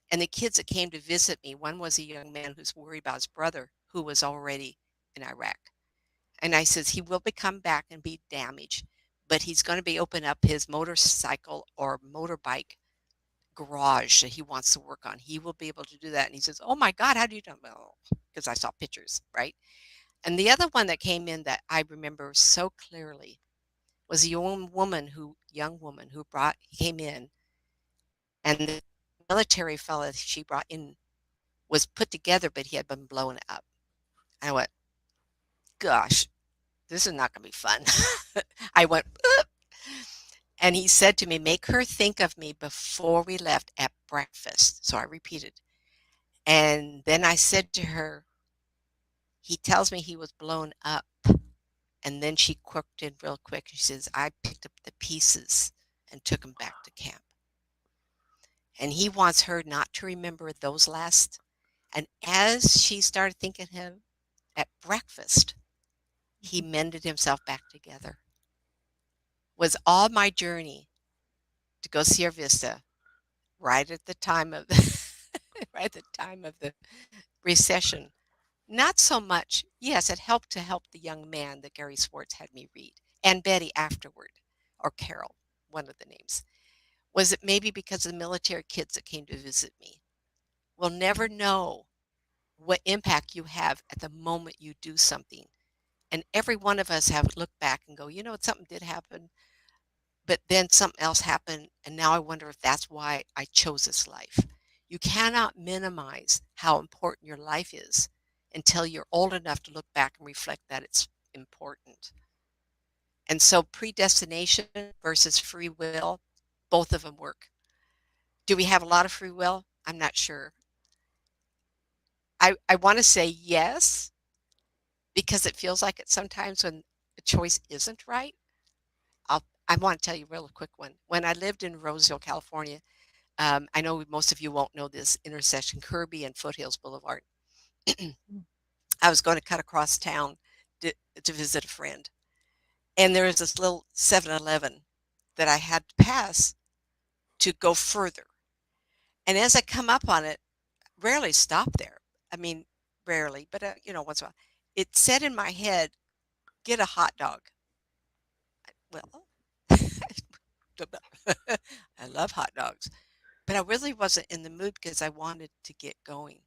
And the kids that came to visit me, one was a young man who's worried about his brother who was already in Iraq. And I says, he will come back and be damaged, but he's going to be open up his motorcycle or motorbike garage that he wants to work on. He will be able to do that. And he says, oh my God, how do you know? Well, because I saw pictures, right? And the other one that came in that I remember so clearly was a young woman who came in, and the military fella she brought in was put together, but he had been blown up. I went, gosh, this is not going to be fun. I went, "Oop." And he said to me, make her think of me before we left at breakfast. So I repeated. And then I said to her, he tells me he was blown up. And then she quirked in real quick. She says, I picked up the pieces and took them back to camp. And he wants her not to remember those last. And as she started thinking him at breakfast, he mended himself back together. Was all my journey to go Sierra Vista right at the time of the right at the time of the recession. Not so much. Yes, it helped to help the young man that Gary Swartz had me read, and Betty afterward, or Carol, one of the names. Was it maybe because of the military kids that came to visit me? We'll never know what impact you have at the moment you do something. And every one of us have looked back and go, you know, something did happen, but then something else happened. And now I wonder if that's why I chose this life. You cannot minimize how important your life is until you're old enough to look back and reflect that it's important. And so predestination versus free will, both of them work. Do we have a lot of free will? I'm not sure. I want to say yes, because it feels like it sometimes when a choice isn't right. I want to tell you a real quick one. When I lived in Roseville, California, I know most of you won't know this intersection, Kirby and Foothills Boulevard. I was going to cut across town to visit a friend, and there was this little 7-Eleven that I had to pass to go further. And as I come up on it, rarely stop there. I mean, rarely, but once in a while, it said in my head, "Get a hot dog." Well, I love hot dogs, but I really wasn't in the mood because I wanted to get going.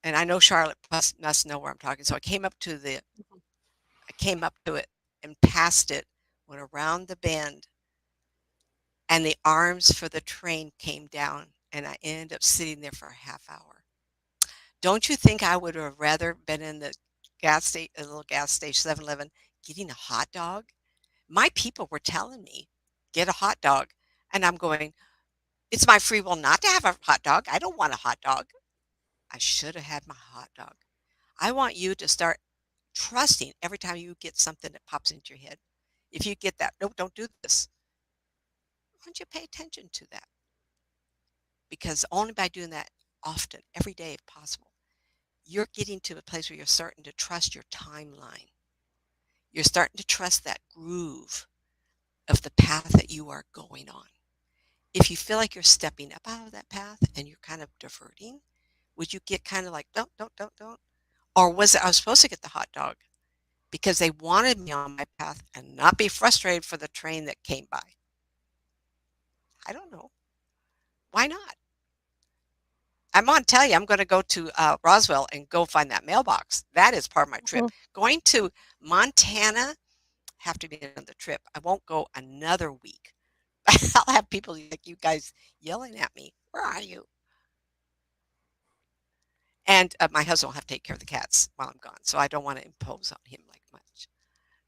And I know Charlotte must know where I'm talking. So I came up to it and passed it, went around the bend, and the arms for the train came down, and I ended up sitting there for a half hour. Don't you think I would have rather been in the a little gas station, 7-Eleven, getting a hot dog? My people were telling me, get a hot dog. And I'm going, it's my free will not to have a hot dog. I don't want a hot dog. I should have had my hot dog. I want you to start trusting every time you get something that pops into your head. If you get that, no, don't do this. Why don't you pay attention to that? Because only by doing that often, every day if possible, you're getting to a place where you're starting to trust your timeline. You're starting to trust that groove of the path that you are going on. If you feel like you're stepping up out of that path and you're kind of diverting, would you get kind of like, don't? Or was it I was supposed to get the hot dog because they wanted me on my path and not be frustrated for the train that came by? I don't know. Why not? I'm going to tell you, I'm going to go to Roswell and go find that mailbox. That is part of my trip. Going to Montana, have to be another trip. I won't go another week. I'll have people like you guys yelling at me. Where are you? And my husband will have to take care of the cats while I'm gone. So I don't want to impose on him like much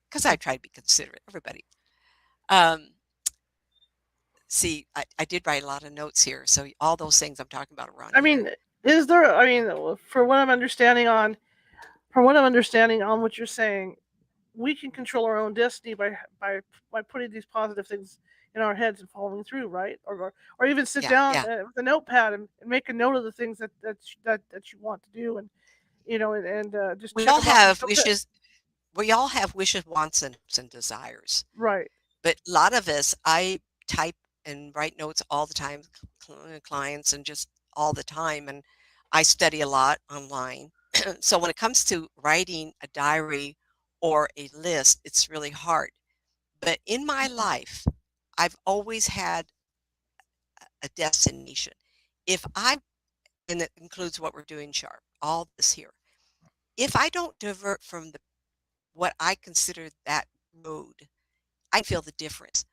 because I try to be considerate. Everybody. Um, see, I did write a lot of notes here. So all those things I'm talking about are on I here. mean, is there? I mean, from what I'm understanding on what you're saying, we can control our own destiny by putting these positive things in our heads and following through, right? Or even sit Yeah, down yeah. with a notepad and make a note of the things that you want to do, and just We check all them off. And have wishes. We all have wishes, wants, and desires. right. But a lot of us, I type and write notes all the time, clients, and just all the time. And I study a lot online. So when it comes to writing a diary or a list, it's really hard. But in my life, I've always had a destination. If I, and that includes what we're doing, Sharp, all this here. If I don't divert from what I consider that road, I feel the difference.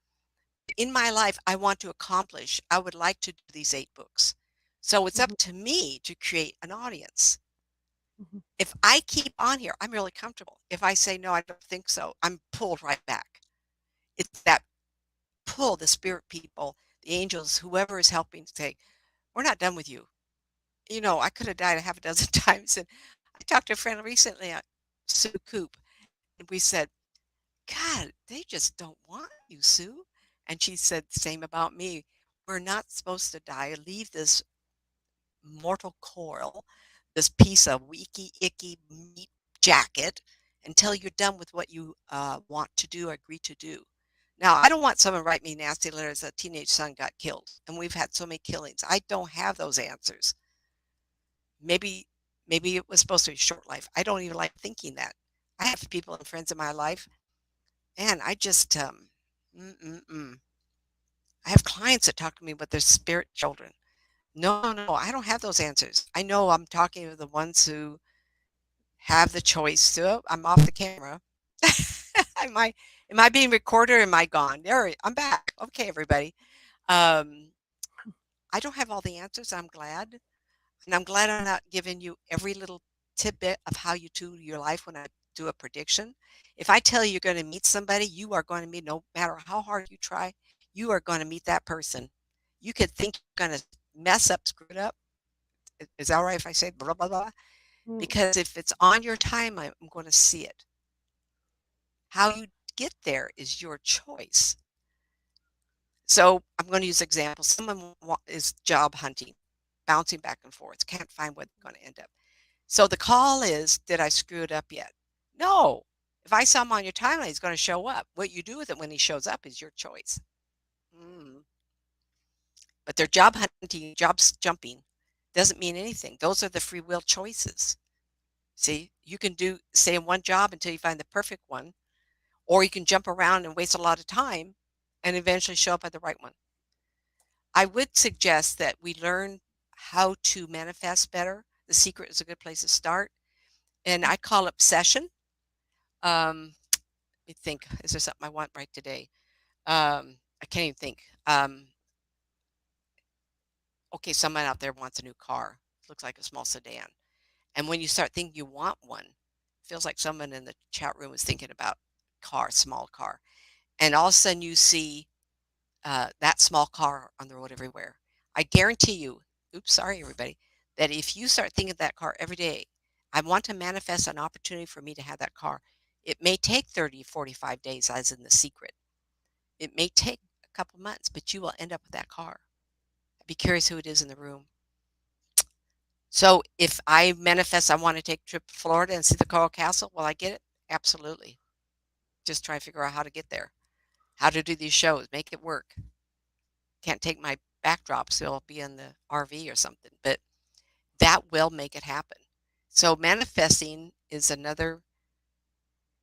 In my life, I want to accomplish, I would like to do these 8 books. So it's up Mm-hmm, to me to create an audience. mm-hmm, If I keep on here, I'm really comfortable. If I say, no, I don't think so, I'm pulled right back. It's that pull, the spirit people, the angels, whoever is helping say, we're not done with you. I could have died a half a dozen times. And I talked to a friend recently, Sue Coop, and we said, God, they just don't want you, Sue. And she said the same about me. We're not supposed to die, leave this mortal coil, this piece of weaky, icky meat jacket until you're done with what you want to do or agree to do. Now, I don't want someone to write me nasty letters. A teenage son got killed, and we've had so many killings. I don't have those answers. Maybe, maybe it was supposed to be a short life. I don't even like thinking that. I have people and friends in my life, and I just, mm-mm-mm. I have clients that talk to me about their spirit children. No, no, no, I don't have those answers. I know I'm talking to the ones who have the choice to. Oh, I'm off the camera. Am I being recorded or am I gone? There, I'm back. Okay, everybody. Um, I don't have all the answers. I'm glad. And I'm glad I'm not giving you every little tidbit of how you do your life when I do a prediction. If I tell you you're going to meet somebody, you are going to meet, no matter how hard you try, you are going to meet that person. You could think you're going to mess up, screw it up. Is that all right if I say blah, blah, blah? Mm. Because if it's on your timeline, I'm going to see it. How you get there is your choice. So I'm going to use examples. Someone is job hunting, bouncing back and forth, can't find where they're going to end up. So the call is, did I screw it up yet? No. If I saw him on your timeline, he's going to show up. What you do with it when he shows up is your choice. Mm. But they're job hunting, jobs jumping doesn't mean anything. Those are the free will choices. See, you can do stay in one job until you find the perfect one, or you can jump around and waste a lot of time and eventually show up at the right one. I would suggest that we learn how to manifest better. The Secret is a good place to start. And I call it obsession. Let me think. Is there something I want right today? I can't even think. Okay, someone out there wants a new car. It looks like a small sedan. And when you start thinking you want one, it feels like someone in the chat room is thinking about car, small car. And all of a sudden you see that small car on the road everywhere. I guarantee you, oops, sorry, everybody, that if you start thinking of that car every day, I want to manifest an opportunity for me to have that car. It may take 30, 45 days, as in the secret. It may take a couple months, but you will end up with that car. I'd be curious who it is in the room. So if I manifest, I want to take a trip to Florida and see the Coral Castle, will I get it? Absolutely. Just try to figure out how to get there, how to do these shows, make it work. Can't take my backdrop, so I'll be in the RV or something, but that will make it happen. So manifesting is another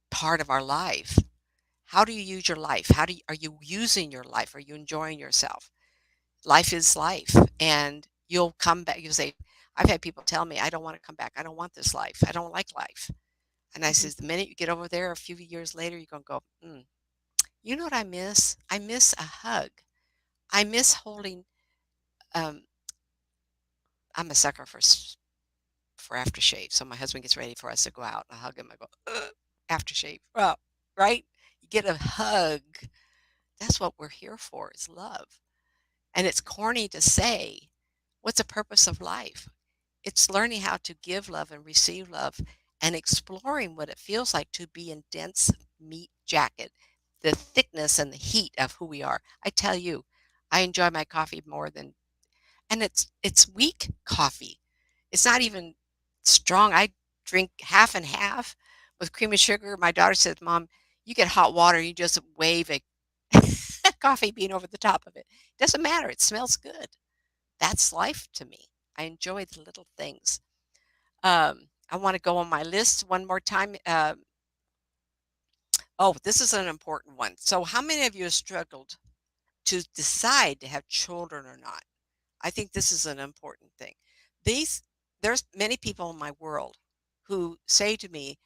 part of our life. How do you use your life? Are you using your life? Are you enjoying yourself? Life is life, and you'll come back. You'll say, I've had people tell me, I don't want to come back. I don't want this life. I don't like life. And I says, the minute you get over there, a few years later, you're going to go, you know what I miss? I miss a hug. I miss holding, um, I'm a sucker for aftershave. So my husband gets ready for us to go out. I hug him. I go, aftershave. Well, right? You get a hug. That's what we're here for, is love. And it's corny to say, what's the purpose of life? It's learning how to give love and receive love and exploring what it feels like to be in dense meat jacket, the thickness and the heat of who we are. I tell you, I enjoy my coffee more than, and it's weak coffee. It's not even strong. I drink half and half with cream and sugar. My daughter says, Mom, you get hot water, you just wave a coffee bean over the top of it. Doesn't matter. It smells good. That's life to me. I enjoy the little things. I want to go on my list one more time. Oh, this is an important one. So, how many of you have struggled to decide to have children or not? I think this is an important thing. These There's many people in my world who say to me,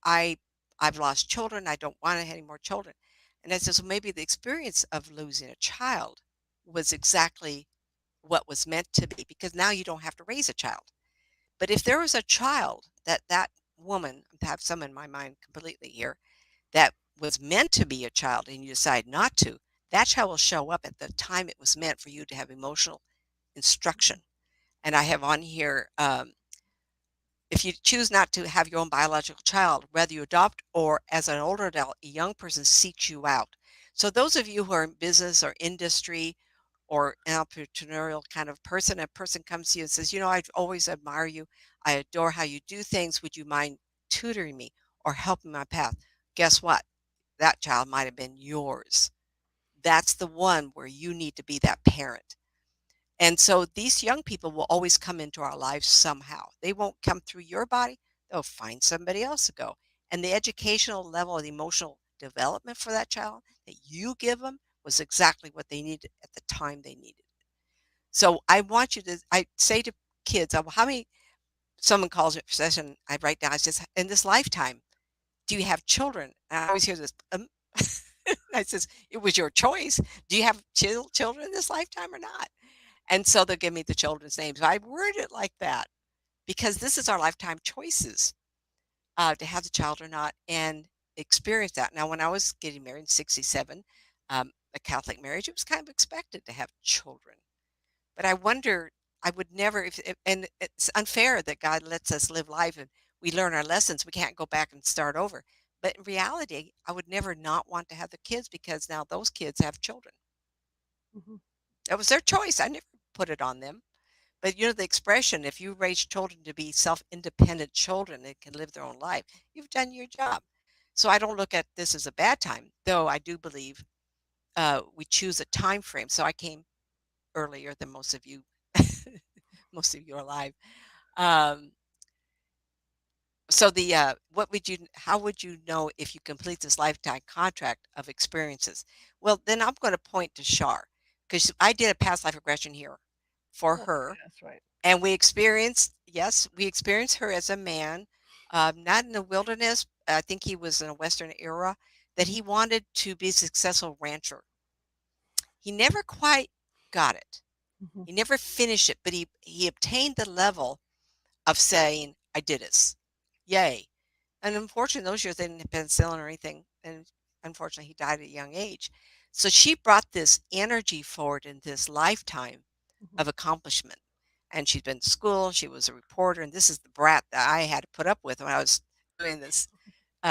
I I've lost children, I don't want to have any more children. And I said, so maybe the experience of losing a child was exactly what was meant to be, because now you don't have to raise a child. But if there was a child that woman, I have some in my mind completely here, that was meant to be a child and you decide not to, that child will show up at the time it was meant for you to have emotional instruction. And I have on here, if you choose not to have your own biological child, whether you adopt or as an older adult, a young person seeks you out. So those of you who are in business or industry or an entrepreneurial kind of person, a person comes to you and says, I always admire you. I adore how you do things. Would you mind tutoring me or helping my path? Guess what? That child might have been yours. that's the one where you need to be that parent. And so these young people will always come into our lives somehow. They won't come through your body, they'll find somebody else to go. And the educational level of the emotional development for that child that you give them was exactly what they needed at the time they needed. So I want you to, I say to kids, how many, someone calls it session, I write down, I says, in this lifetime, do you have children? And I always hear this, I says, it was your choice. Do you have children in this lifetime or not? And so they'll give me the children's names. I word it like that because this is our lifetime choices, to have the child or not and experience that. Now, when I was getting married in 67, a Catholic marriage, it was kind of expected to have children. But I wonder, I would never, and it's unfair that God lets us live life and we learn our lessons. We can't go back and start over. But in reality, I would never not want to have the kids because now those kids have children. Hmm. That was their choice. I never put it on them. But you know the expression, if you raise children to be self-independent children that can live their own life, you've done your job. So I don't look at this as a bad time, though I do believe we choose a time frame. So I came earlier than most of you, most of you are alive. Um, so the what would you? How would you know if you complete this lifetime contract of experiences? Well, then I'm going to point to Shar because I did a past life regression here for Oh, her. yeah, that's right. And we experienced, yes, we experienced her as a man, not in the wilderness. I think he was in a Western era, that Hmm. he wanted to be a successful rancher. He never quite got it. Hmm. He never finished it, but he obtained the level of saying, I did this. Yay. And unfortunately, those years they didn't have penicillin or anything. And unfortunately, he died at a young age. So she brought this energy forward in this lifetime Hmm. of accomplishment. And she'd been to school, she was a reporter, and this is the brat that I had to put up with when I was doing this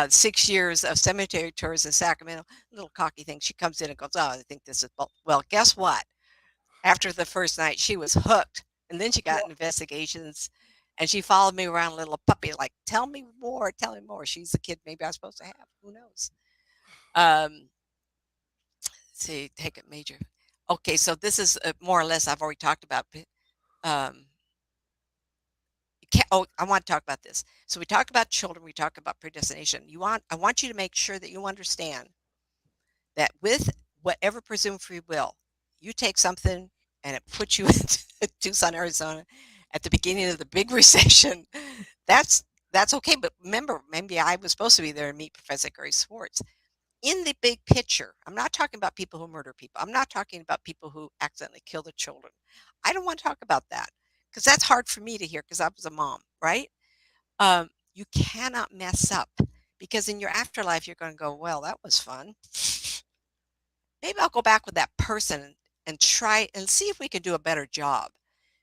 6 years of cemetery tours in Sacramento. Little cocky thing. She comes in and goes, "Oh, I think this is well." Guess what? After the first night, she was hooked, and then she got Yeah. investigations, and she followed me around, a little puppy, like, "Tell me more, tell me more." She's the kid maybe I was supposed to have. Who knows? Um, see, take it major. Okay, so this is more or less I've already talked about. Um, oh, I want to talk about this. So we talk about children, we talk about predestination. I want you to make sure that you understand that with whatever presumed free will, you take something and it puts you into Tucson, Arizona at the beginning of the big recession. That's that's okay. But remember, maybe I was supposed to be there and meet Professor Gary Swartz. In the big picture, I'm not talking about people who murder people. I'm not talking about people who accidentally kill their children. I don't want to talk about that because that's hard for me to hear because I was a mom, right? You cannot mess up because in your afterlife, you're going to go, well, that was fun. Maybe I'll go back with that person and try and see if we can do a better job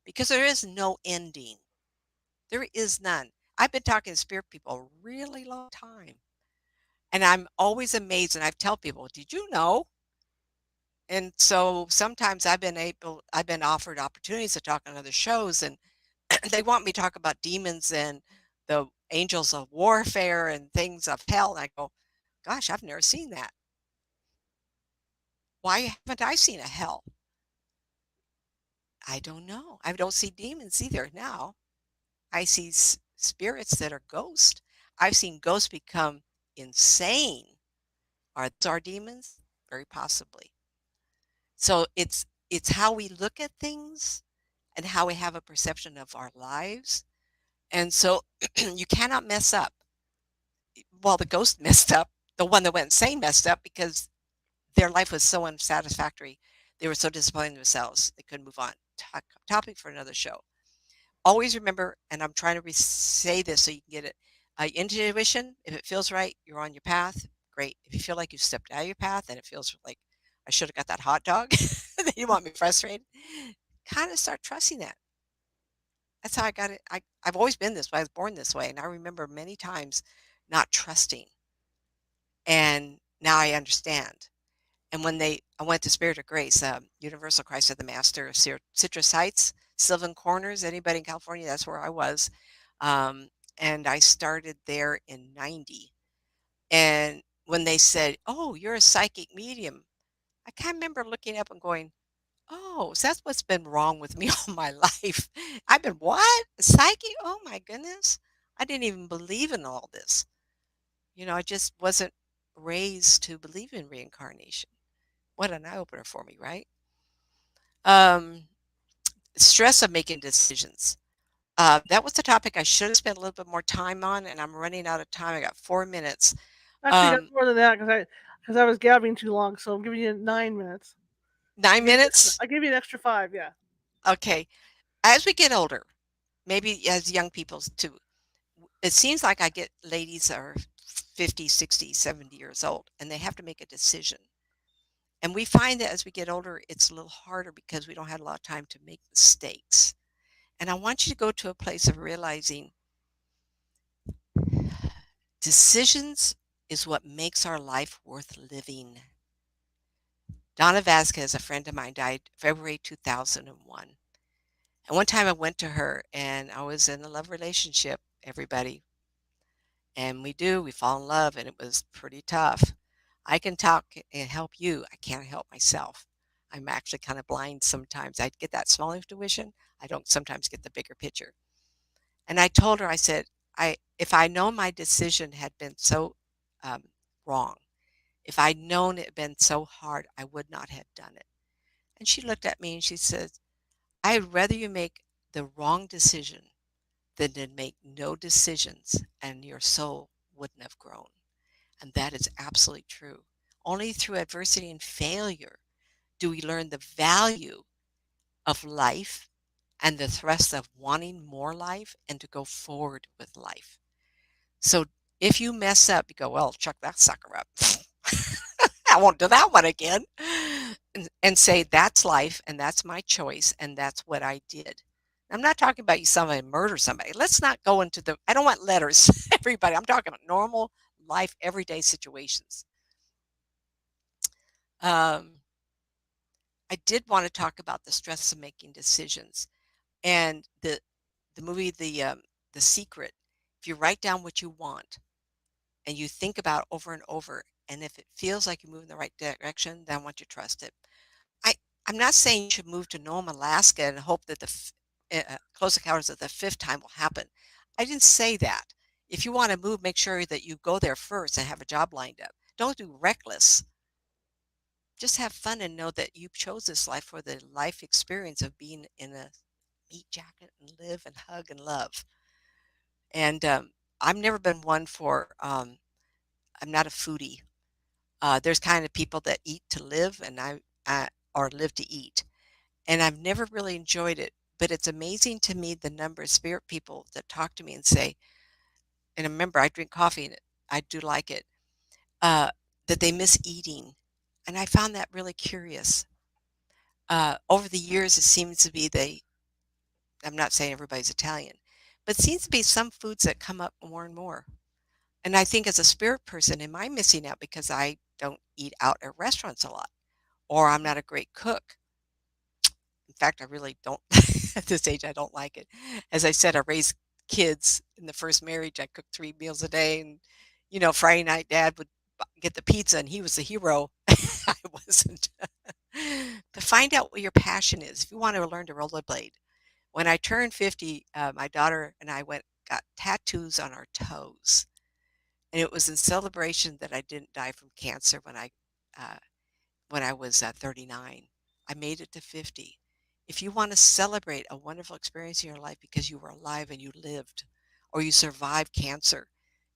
because there is no ending. There is none. I've been talking to spirit people a really long time. And I'm always amazed. And I've tell people, did you know? And so sometimes I've been offered opportunities to talk on other shows, and they want me to talk about demons and the angels of warfare and things of hell. And I go, gosh, I've never seen that. Why haven't I seen a hell? I don't know. I don't see demons either now. I see spirits that are ghosts. I've seen ghosts become insane. Are those our demons? Very possibly. So it's how we look at things and how we have a perception of our lives. And so you cannot mess up. Well, the ghost messed up. The one that went insane messed up because their life was so unsatisfactory. They were so disappointed in themselves. They couldn't move on. Topic for another show. Always remember, and I'm trying to say this so you can get it. Intuition, if it feels right, you're on your path. Great. If you feel like you've stepped out of your path and it feels like I should have got that hot dog, then you want me frustrated, kind of start trusting that. That's how I got it. I've always been this way. I was born this way. And I remember many times not trusting. And now I understand. And when I went to Spirit of Grace, Universal Christ of the Master of Citrus Heights, Sylvan Corners, anybody in California, that's where I was. Um, and I started there in 90. And when they said, oh, you're a psychic medium, I kind of remember looking up and going, oh, so that's what's been wrong with me all my life. I've been what? Psyche? Oh my goodness. I didn't even believe in all this. I just wasn't raised to believe in reincarnation. What an eye opener for me, right? Um, Stress of making decisions. That was the topic I should have spent a little bit more time on, and I'm running out of time. I got 4 minutes. Actually, you got Um, more than that because I was gabbing too long. So I'm giving you 9 minutes. I nine gave you extra, minutes? I gave you an extra five. Yeah. Okay. As we get older, maybe as young people too, it seems like I get ladies that are 50, 60, 70 years old, and they have to make a decision. And we find that as we get older, it's a little harder because we don't have a lot of time to make mistakes. And I want you to go to a place of realizing decisions is what makes our life worth living. Donna Vasquez, a friend of mine, died February 2001. And one time I went to her and I was in a love relationship, everybody. And we fall in love, and it was pretty tough. I can talk and help you. I can't help myself. I'm actually kind of blind sometimes. I get that small intuition. I don't sometimes get the bigger picture. And I told her, I said, if I know my decision had been so um, wrong, if I'd known it had been so hard, I would not have done it. And she looked at me and she said, I'd rather you make the wrong decision than to make no decisions and your soul wouldn't have grown. And that is absolutely true. Only through adversity and failure do we learn the value of life and the thrust of wanting more life and to go forward with life. So if you mess up, you go, well, chuck that sucker up. I won't do that one again. And say, that's life and that's my choice and that's what I did. I'm not talking about you somebody murder somebody. Let's not go into I don't want letters, everybody. I'm talking about normal life, everyday situations. Um, I did want to talk about the stress of making decisions and the movie The Secret. If you write down what you want and you think about it over and over, and if it feels like you move in the right direction, then I want you to trust it. I I'm not saying you should move to Nome, Alaska, and hope that Close Encounters of the Fifth time will happen. I didn't say that. If you want to move, make sure that you go there first and have a job lined up. Don't do reckless. Just have fun and know that you chose this life for the life experience of being in a meat jacket and live and hug and love. And I've never been one for. I'm not a foodie. There's kind of people that eat to live, and I or live to eat. And I've never really enjoyed it. But it's amazing to me the number of spirit people that talk to me and say, and remember, I drink coffee and I do like it, uh, that they miss eating. And I found that really curious. Over the years, it seems to be I'm not saying everybody's Italian, but it seems to be some foods that come up more and more. And I think as a spirit person, am I missing out because I don't eat out at restaurants a lot, or I'm not a great cook? In fact, I really don't. At this age, I don't like it. As I said, I raised kids in the first marriage. I cooked 3 meals a day, and Friday night, Dad would get the pizza, and he was the hero. I wasn't. But find out what your passion is. If you want to learn to rollerblade, when I turned 50, my daughter and I got tattoos on our toes, and it was in celebration that I didn't die from cancer uh, when I was 39. I made it to 50. If you want to celebrate a wonderful experience in your life because you were alive and you lived, or you survived cancer,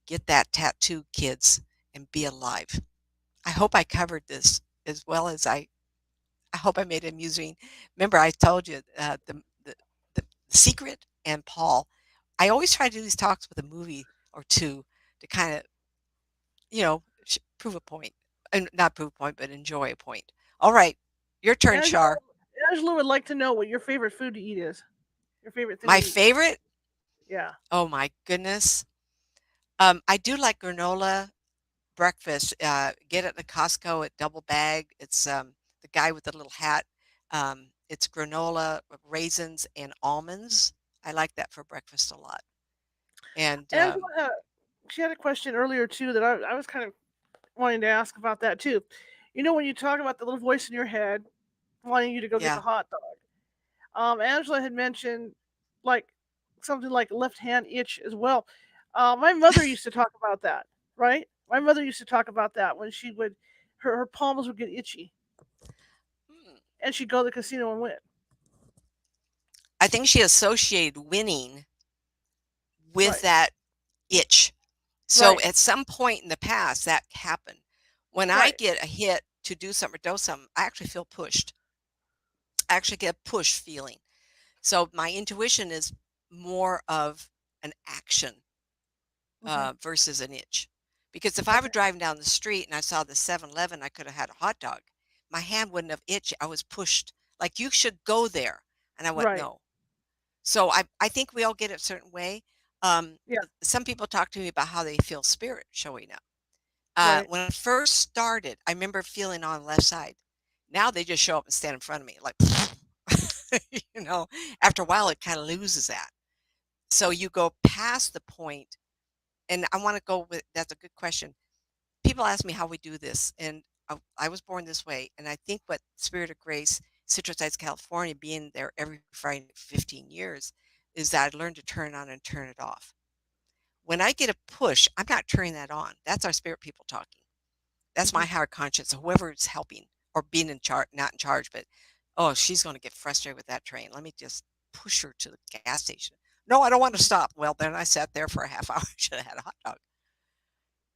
get that tattoo, kids, and be alive. I hope I covered this as well as I hope I made it amusing. Remember, I told you the secret and Paul. I always try to do these talks with a movie or two to kind of prove a point, and not prove a point, but enjoy a point. All right, your turn, Angela, Shar. Angela would like to know what your favorite food to eat is. Your favorite thing to My eat. favorite? Yeah. Oh my goodness. I do like granola breakfast. Get it at the Costco at double bag. It's the guy with the little hat. It's granola, raisins, and almonds. I like that for breakfast a lot. And Angela, she had a question earlier too that I was kind of wanting to ask about that too. when you talk about the little voice in your head wanting you to go get the Yeah. hot dog. Angela had mentioned like something like left hand itch as well. My mother used to talk about that, right? My mother used to talk about that when she would, her palms would get itchy, Hmm. and she'd go to the casino and win. I think she associated winning with Right, that itch. So right, at some point in the past, that happened. When I right. get a hit to do something or do something, I actually feel pushed. I actually get a push feeling. So my intuition is more of an action Hmm. versus an itch. Because if I were Okay, driving down the street and I saw the 7-Eleven, I could have had a hot dog. My hand wouldn't have itched. I was pushed. Like, you should go there. And I went, right. no. So I think we all get it a certain way. Yeah, Some people talk to me about how they feel spirit showing up. right. When I first started, I remember feeling on the left side. Now they just show up and stand in front of me, like, you know, after a while, it kind of loses that. So you go past the point, and I want to go with that's a good question. People ask me how we do this, and I was born this way. And I think what Spirit of Grace, Citrus Heights, California, being there every Friday for 15 years, is that I learned to turn it on and turn it off. When I get a push, I'm not turning that on. That's our spirit people talking. That's my Hmm. higher conscience, whoever is helping or being in charge, not in charge, but oh, she's going to get frustrated with that train. Let me just push her to the gas station. No, I don't want to Hmm. stop. Well, then I sat there for a half hour. Should have had a hot dog.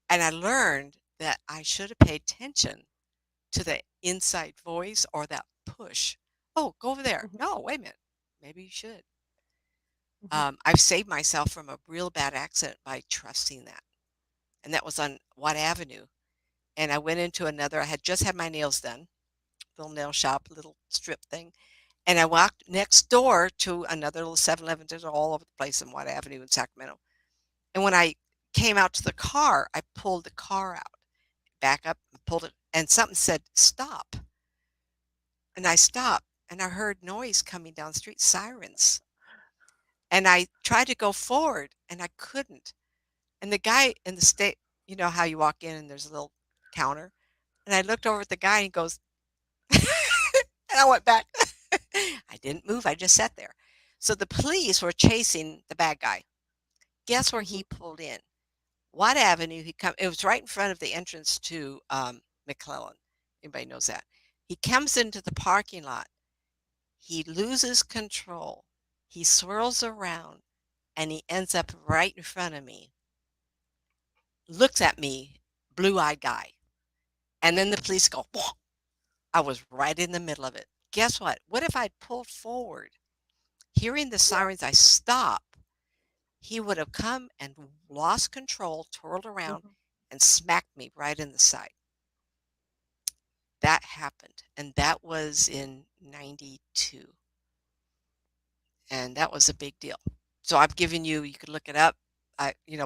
And I learned that I should have paid attention to the inside voice or that push. Oh, go over there. Hmm. No, wait a minute. Maybe you should. Hmm. I've saved myself from a real bad accident by trusting that. And that was on Watt Avenue. And I went into another, I had just had my nails done, little nail shop, little strip thing. And I walked next door to another little 7-Eleven. There's all over the place in Watt Avenue in Sacramento. And when I came out to the car, I pulled the car out, back up, and pulled it, and something said, stop. And I stopped, and I heard noise coming down the street, sirens. And I tried to go forward, and I couldn't. And the guy in the state, you know how you walk in and there's a little counter? And I looked over at the guy, and he goes, and I went back. I didn't move, I just sat there. So the police were chasing the bad guy. Guess where Hmm. he pulled in? Watt Avenue. It was right in front of the entrance to McClellan. Anybody knows that? He comes into the parking lot. He loses control. He swirls around and he ends up right in front of me. Looks at me, blue-eyed guy. And then the police go, whoa. I was right in the middle of it. Guess what? What if I'd pulled forward? Hearing the Yeah. sirens, I stop. He would have come and lost control, twirled around, Hmm. and smacked me right in the side. That happened, and that was in 92, and that was a big deal. So I've given you could look it up.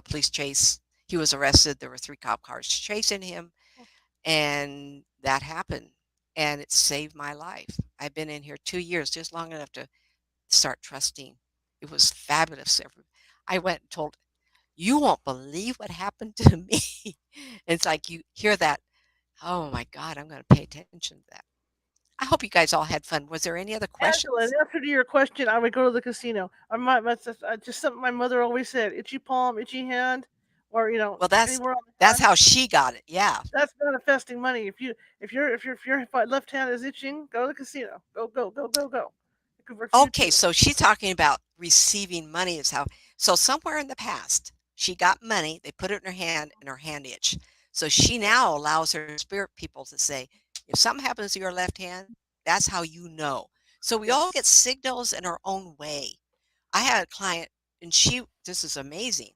Police chase. He was arrested. There were 3 cop cars chasing him, and that happened, and it saved my life. I've been in here 2 years, just long enough to start trusting. It was fabulous. I went and told, "You won't believe what happened to me." It's like you hear that, "Oh my god, I'm gonna pay attention to that." I hope you guys all had fun. Was there any other Angela, in questions? answer to your question, I would go to the casino. That's just something my mother always said: itchy palm, itchy hand, or Well, that's anywhere on the that's hand. how she got it. Yeah. That's manifesting money. If your left hand is itching, go to the casino. Go go go go go. It could work for you Okay, too. so she's talking about receiving money is how. So somewhere in the past, she got money, they put it in her hand itch. So she Yeah. now allows her spirit people to say, if something happens to your left hand, that's how you know. So we all get Yes. signals in our own way. I had a client, and this is amazing.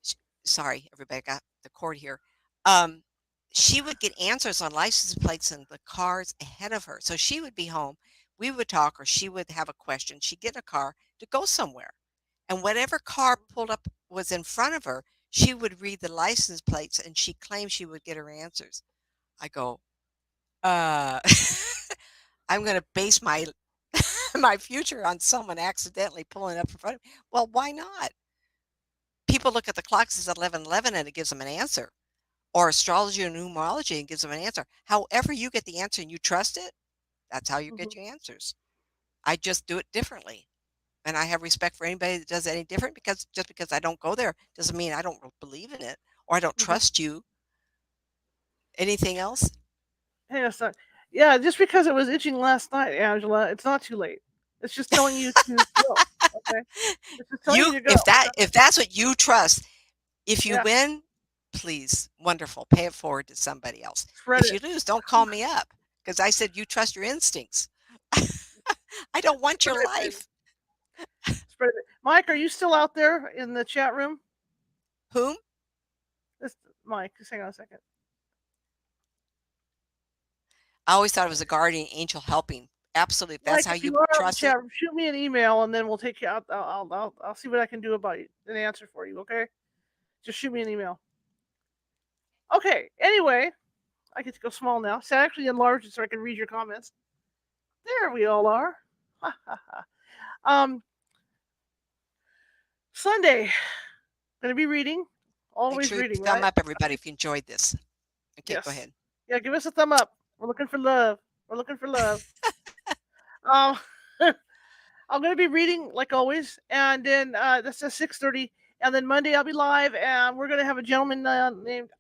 sh- Sorry, everybody got the cord here. Um, she would get answers on license plates in the cars ahead of her. So she would be home, we would talk, or she would have a question. She'd get in a car to go somewhere. And whatever car pulled up was in front of her, she would read the license plates and she claimed she would get her answers. I go, uh, I'm going to base my my future on someone accidentally pulling up in front of me. Well, why not? People look at the clock, it says 11:11, and it gives them an answer. or astrology or numerology and gives them an answer. However you get the answer and you trust it, that's how you get Hmm. your answers. I just do it differently. And I have respect for anybody that does any different, because just because I don't go there doesn't mean I don't believe in it or I don't Hmm. trust you. Anything else? Hang on a sec. Yeah, just because it was itching last night, Angela, it's not too late. It's just telling you to go. Okay, it's just telling you You to go. if that's what you trust, if you Yeah, win, please, wonderful, pay it forward to somebody else. spread If it. you lose, don't call me up, because I said you trust your instincts. I don't want Spread your it, baby. life. Spread it. Mike, are you still out there in the chat room? Whom? This Mike. Just hang on a second. I always thought it was a guardian angel helping. Absolutely. If that's Mike, how if you you are on the trust it. chat room, shoot me an email and then we'll take you out. I'll see what I can do about an answer for you. Okay, just shoot me an email. Okay. Anyway, I get to go small now. So I actually enlarged it so I can read your comments. There we all are. um, Sunday, gonna be reading. Make Always sure you reading, thumb right? up, everybody, if you enjoyed this. Okay, go Yes. ahead. Yeah, give us a thumb up. We're looking for love. We're looking for love. Um, I'm gonna be reading like always, and then that's at 6:30, and then Monday I'll be live, and we're gonna have a gentleman named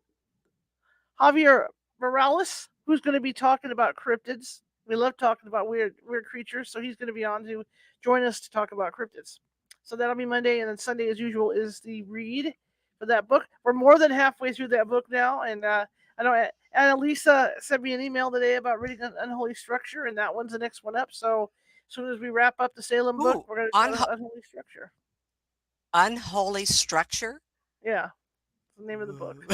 Javier Morales who's gonna be talking about cryptids. We love talking about weird creatures, so he's gonna be on to join us to talk about cryptids. So that'll be Monday, and then Sunday, as usual, is the read for that book. We're more than halfway through that book now, and I know Annalisa sent me an email today about reading Unholy Structure, and that one's the next one up. So as soon as we wrap up the Salem book, Ooh, we're going to unha start Unholy Structure. unholy structure? Yeah, that's the name of the book. Ooh.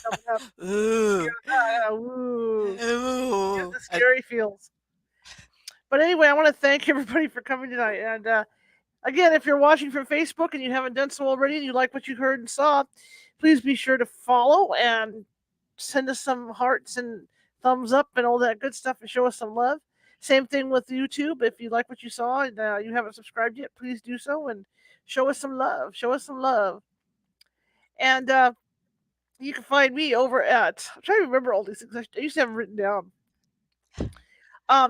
Coming up. Ooh. Yeah, woo. Get Ooh. the scary feels. But anyway, I want to thank everybody for coming tonight. And again, if you're watching from Facebook and you haven't done so already and you like what you heard and saw, please be sure to follow and send us some hearts and thumbs up and all that good stuff and show us some love. Same thing with YouTube. If you like what you saw and you haven't subscribed yet, please do so and show us some love. Show us some love. And you can find me over at, I'm trying to remember all these things. I used to have them written down.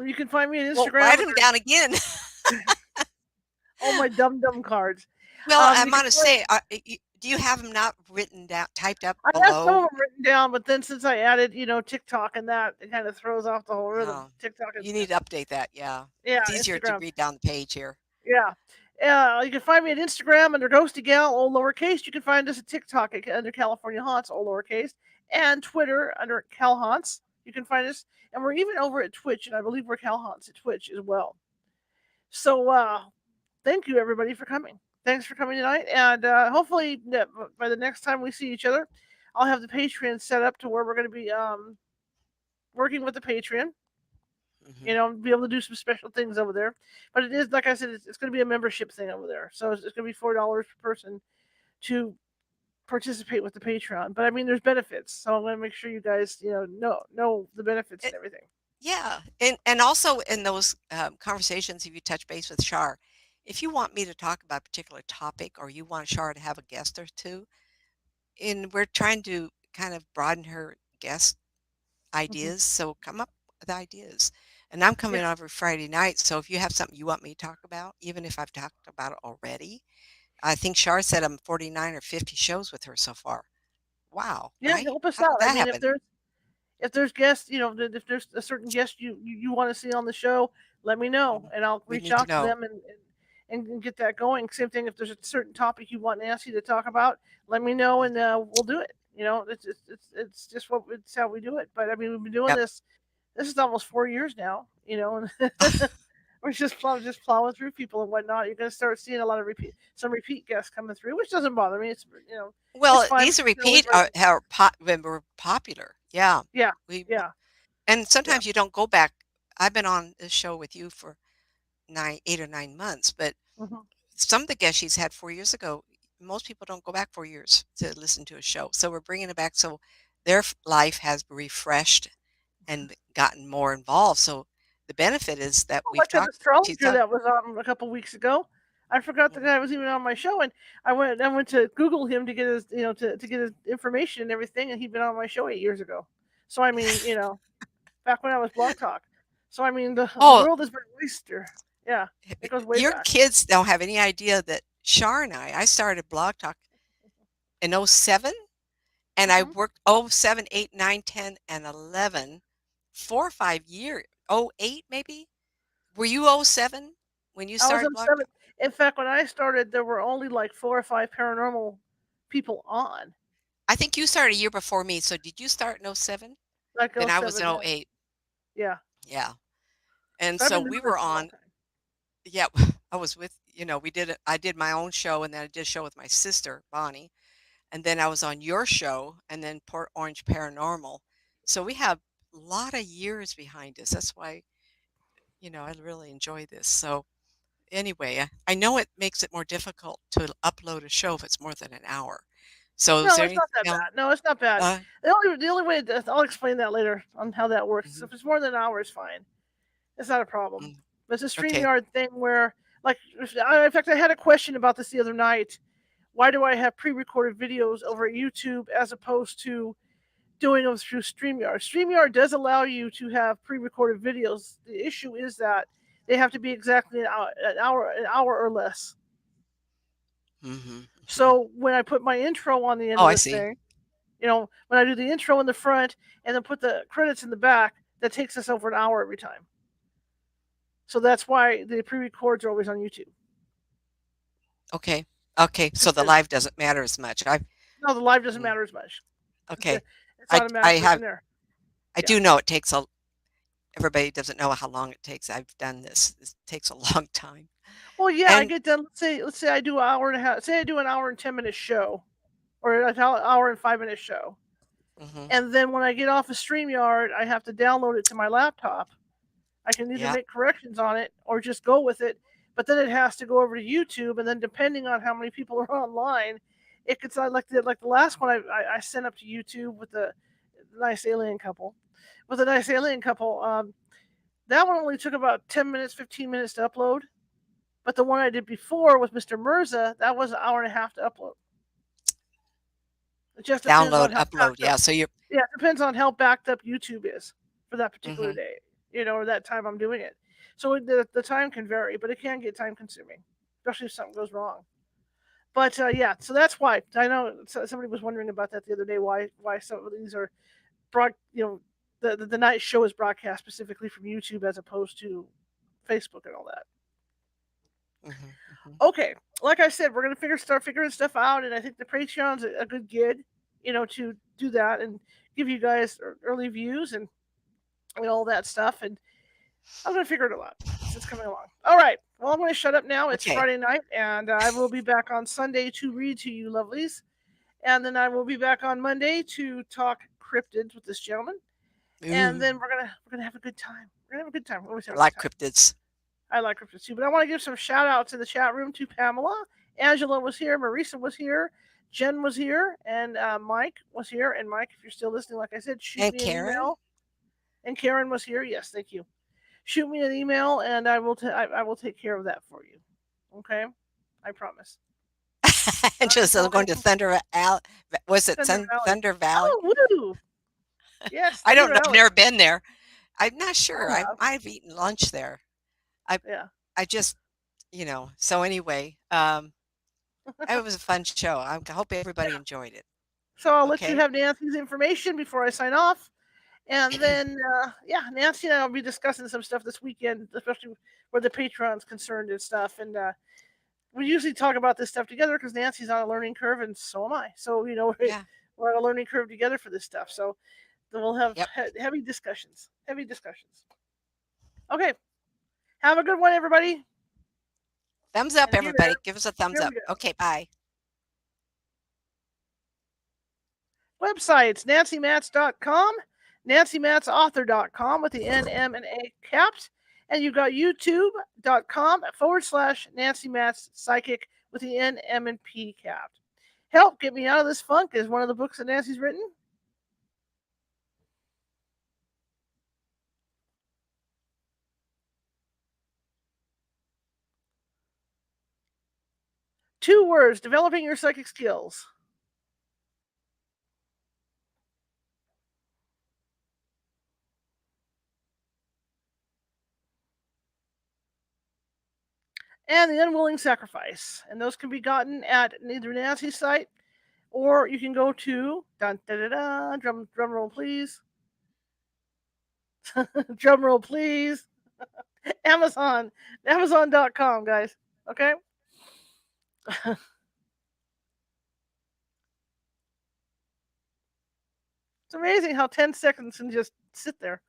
You can find me on Well, Instagram write under them down again. all my dum I'm Well, I'm you can gonna find say, do you have them not written down, typed up I have some of below? them written down, but then since I added, TikTok and that, it kind of throws off the whole rhythm. Oh, TikTok you and need to update that, yeah. yeah, It's easier to Instagram. read down the page here. Yeah. You can find me at Instagram under Ghosty Gal, all lowercase. You can find us at TikTok under California Haunts, all lowercase, and Twitter under Cal Haunts. You can find us, and we're even over at Twitch, and I believe we're Cal Haunts at Twitch as well. So, thank you everybody for coming. Thanks for coming tonight, and hopefully by the next time we see each other, I'll have the Patreon set up to where we're going to be working with the Patreon. Hmm. Be able to do some special things over there. But it is, like I said, it's going to be a membership thing over there. So it's going to be $4 per person to participate with the Patreon. But I mean, there's benefits, so I'm going to make sure you guys, know the benefits and everything. Yeah, and also in those conversations, if you touch base with Shar, if you want me to talk about a particular topic or you want Shar to have a guest or two, and we're trying to kind of broaden her guest Hmm. ideas, so come up with ideas. And I'm Yeah, coming over Friday night, so if you have something you want me to talk about, even if I've talked about it already, I think Shar said I'm 49 or 50 shows with her so far. Wow, yeah, right? help us How did out. I that mean, happen? if there's guests, if there's a certain guest you want to see on the show, let me know Mhm. and I'll We reach need to out to know. them and get that going. Same thing if there's a certain topic you want Nancy to talk about, let me know and Mhm. we'll do it. It's just what it's how we do it. But I mean, we've been doing Yep. this. This is almost 4 years now. And we're just plowing through people and whatnot. You're gonna start seeing a lot of some repeat guests coming through, which doesn't bother me. It's Well, fine. We these are can always repeat write. are when we're popular. Yeah. Yeah, We yeah, and yeah. sometimes you don't go back. I've been on this show with you for 8 or 9 months, but Hmm. some of the guests she's had 4 years ago, most people don't go back 4 years to listen to a show. So we're bringing it back so their life has refreshed and gotten more involved. So the benefit is that Well, we've like that talked. She's astrologer talked. that was on a couple weeks ago. I forgot the Mhm. guy was even on my show, and I went to Google him to get his to get his information and everything, and he'd been on my show 8 years ago. So I mean, back when I was Blog Talk. So I mean, the Oh, world is my oyster. Yeah, it goes way your back. kids don't have any idea that Shar and I started Blog Talk in '07, and I Hmm. worked '07, '08, '09, '10, and '11, 4 or 5 years. '08 maybe? Were you '07 when you I was started in Blog seven. Talk? In fact, when I started, there were only like 4 or 5 paranormal people on, I think you started a year before me, so did you start in '07? like Then oh I was seven. in Yeah, '08. yeah. Yeah. And So I've so been we doing were this for a long on, time. yeah, I was with, we did it. I did my own show, and then I did a show with my sister, Bonnie. And then I was on your show, and then Port Orange Paranormal. So we have a lot of years behind us. That's why, I really enjoy this. So anyway, I know it makes it more difficult to upload a show if it's more than an hour. So is No, there it's anything not that else? bad. No, it's not bad. Uh, The only way I'll explain that later on how that works. mhm, If it's more than an hour, it's fine. It's not a problem. mm, But it's a okay. StreamYard thing where, like, in fact, I had a question about this the other night. Why do I have pre-recorded videos over at YouTube as opposed to doing them through StreamYard? StreamYard does allow you to have pre-recorded videos. The issue is that they have to be exactly an hour or less. Hmm. Hmm. So when I put my intro on the end Oh, of I the see. thing, when I do the intro in the front and then put the credits in the back, that takes us over an hour every time. So that's why the pre-records are always on YouTube. Okay. Okay. So Just the live doesn't matter as much. no, the live doesn't Mm, matter as much. It's okay. it's I automatically in have, there. I Yeah. do know it takes everybody doesn't know how long it takes. I've done this. It takes a long time. Well, yeah, I And, get done. Let's say I do an hour and a half. Say I do an hour and 10 minute show, or an hour and 5 minute show, hmm, and then when I get off of Streamyard, I have to download it to my laptop. I can either yeah, make corrections on it or just go with it, but then it has to go over to YouTube, and then depending on how many people are online, it gets like the last one I sent up to YouTube with the nice alien couple, with a nice alien couple. That one only took about 10 minutes, 15 minutes to upload. But the one I did before with Mr. Mirza, that was an hour and a half to upload. It just depends download, on how upload. backed up. Yeah. So you're, Yeah, it depends on how backed up YouTube is for that particular hmm, day, or that time I'm doing it. So the time can vary, but it can get time consuming, especially if something goes wrong. But yeah, so that's why I know somebody was wondering about that the other day. Why some of these are broad, the night show is broadcast specifically from YouTube as opposed to Facebook and all that. hmm, hmm, Okay, like I said, we're gonna start figuring stuff out, and I think the Patreon's a good gig, to do that and give you guys early views and all that stuff. And I'm gonna figure it all out. It's coming along. All right. Well, I'm gonna shut up now. It's okay. Friday night, and I will be back on Sunday to read to you, lovelies, and then I will be back on Monday to talk cryptids with this gentleman, and Ooh, then we're gonna have a good time. We're gonna have a good time. We always have I a good like time. cryptids. I like cryptids too. But I want to give some shout outs in the chat room to Pamela. Angela was here. Marisa was here. Jen was here. And Mike was here. And Mike, if you're still listening, like I said, shoot And me an Karen? email. And Karen was here. Yes, thank you. Shoot me an email, and I will take care of that for you. Okay, I promise. And just So going to was it Thunder Valley. Thunder Valley? Oh, woo! Yes, I Thunder don't know. I've Valley. never been there. I'm not sure. I I have. might have eaten lunch there. I Yeah. I just, so anyway, it was a fun show. I hope everybody Yeah. enjoyed it. So I'll let you Okay? have Nancy's information before I sign off. And then, yeah, Nancy and I will be discussing some stuff this weekend, especially where the Patreon's concerned and stuff. And we usually talk about this stuff together because Nancy's on a learning curve and so am I. So, Yeah. we're on a learning curve together for this stuff. So then we'll have Yep. heavy discussions. Heavy discussions. Okay. Have a good one, everybody. Thumbs up, And everybody. Give us a thumbs here we up. go. Okay, bye. Websites nancymatz.com, nancymatzauthor.com with the N, M, and A capped. And you've got youtube.com/ Nancy Matz Psychic with the N, M, and P capped. Help Get Me Out of This Funk is one of the books that Nancy's written. 2 words, developing your psychic skills. And the Unwilling Sacrifice. And those can be gotten at either Nancy's site, or you can go to, drum roll please, drum roll please, Amazon.com, guys. Okay? It's amazing how 10 seconds can just sit there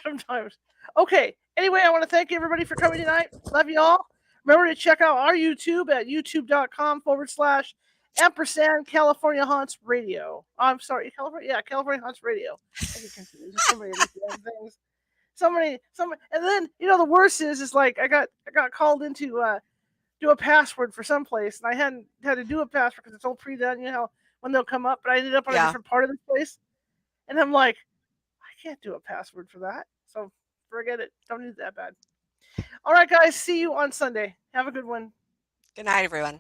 sometimes. Okay. Anyway, I want to thank everybody for coming tonight. Love you all. Remember to check out our YouTube at youtube.com/ampersand California Haunts Radio. I'm sorry, California Haunts Radio. I get confused. So many things. Somebody, and then the worst is like I got called into do a password for some place, and I hadn't had to do a password because it's all pre-done. When they'll come up, but I ended up on a different part of the place. And I'm like, I can't do a password for that. So forget it. Don't need that bad. All right, guys. See you on Sunday. Have a good one. Good night, everyone.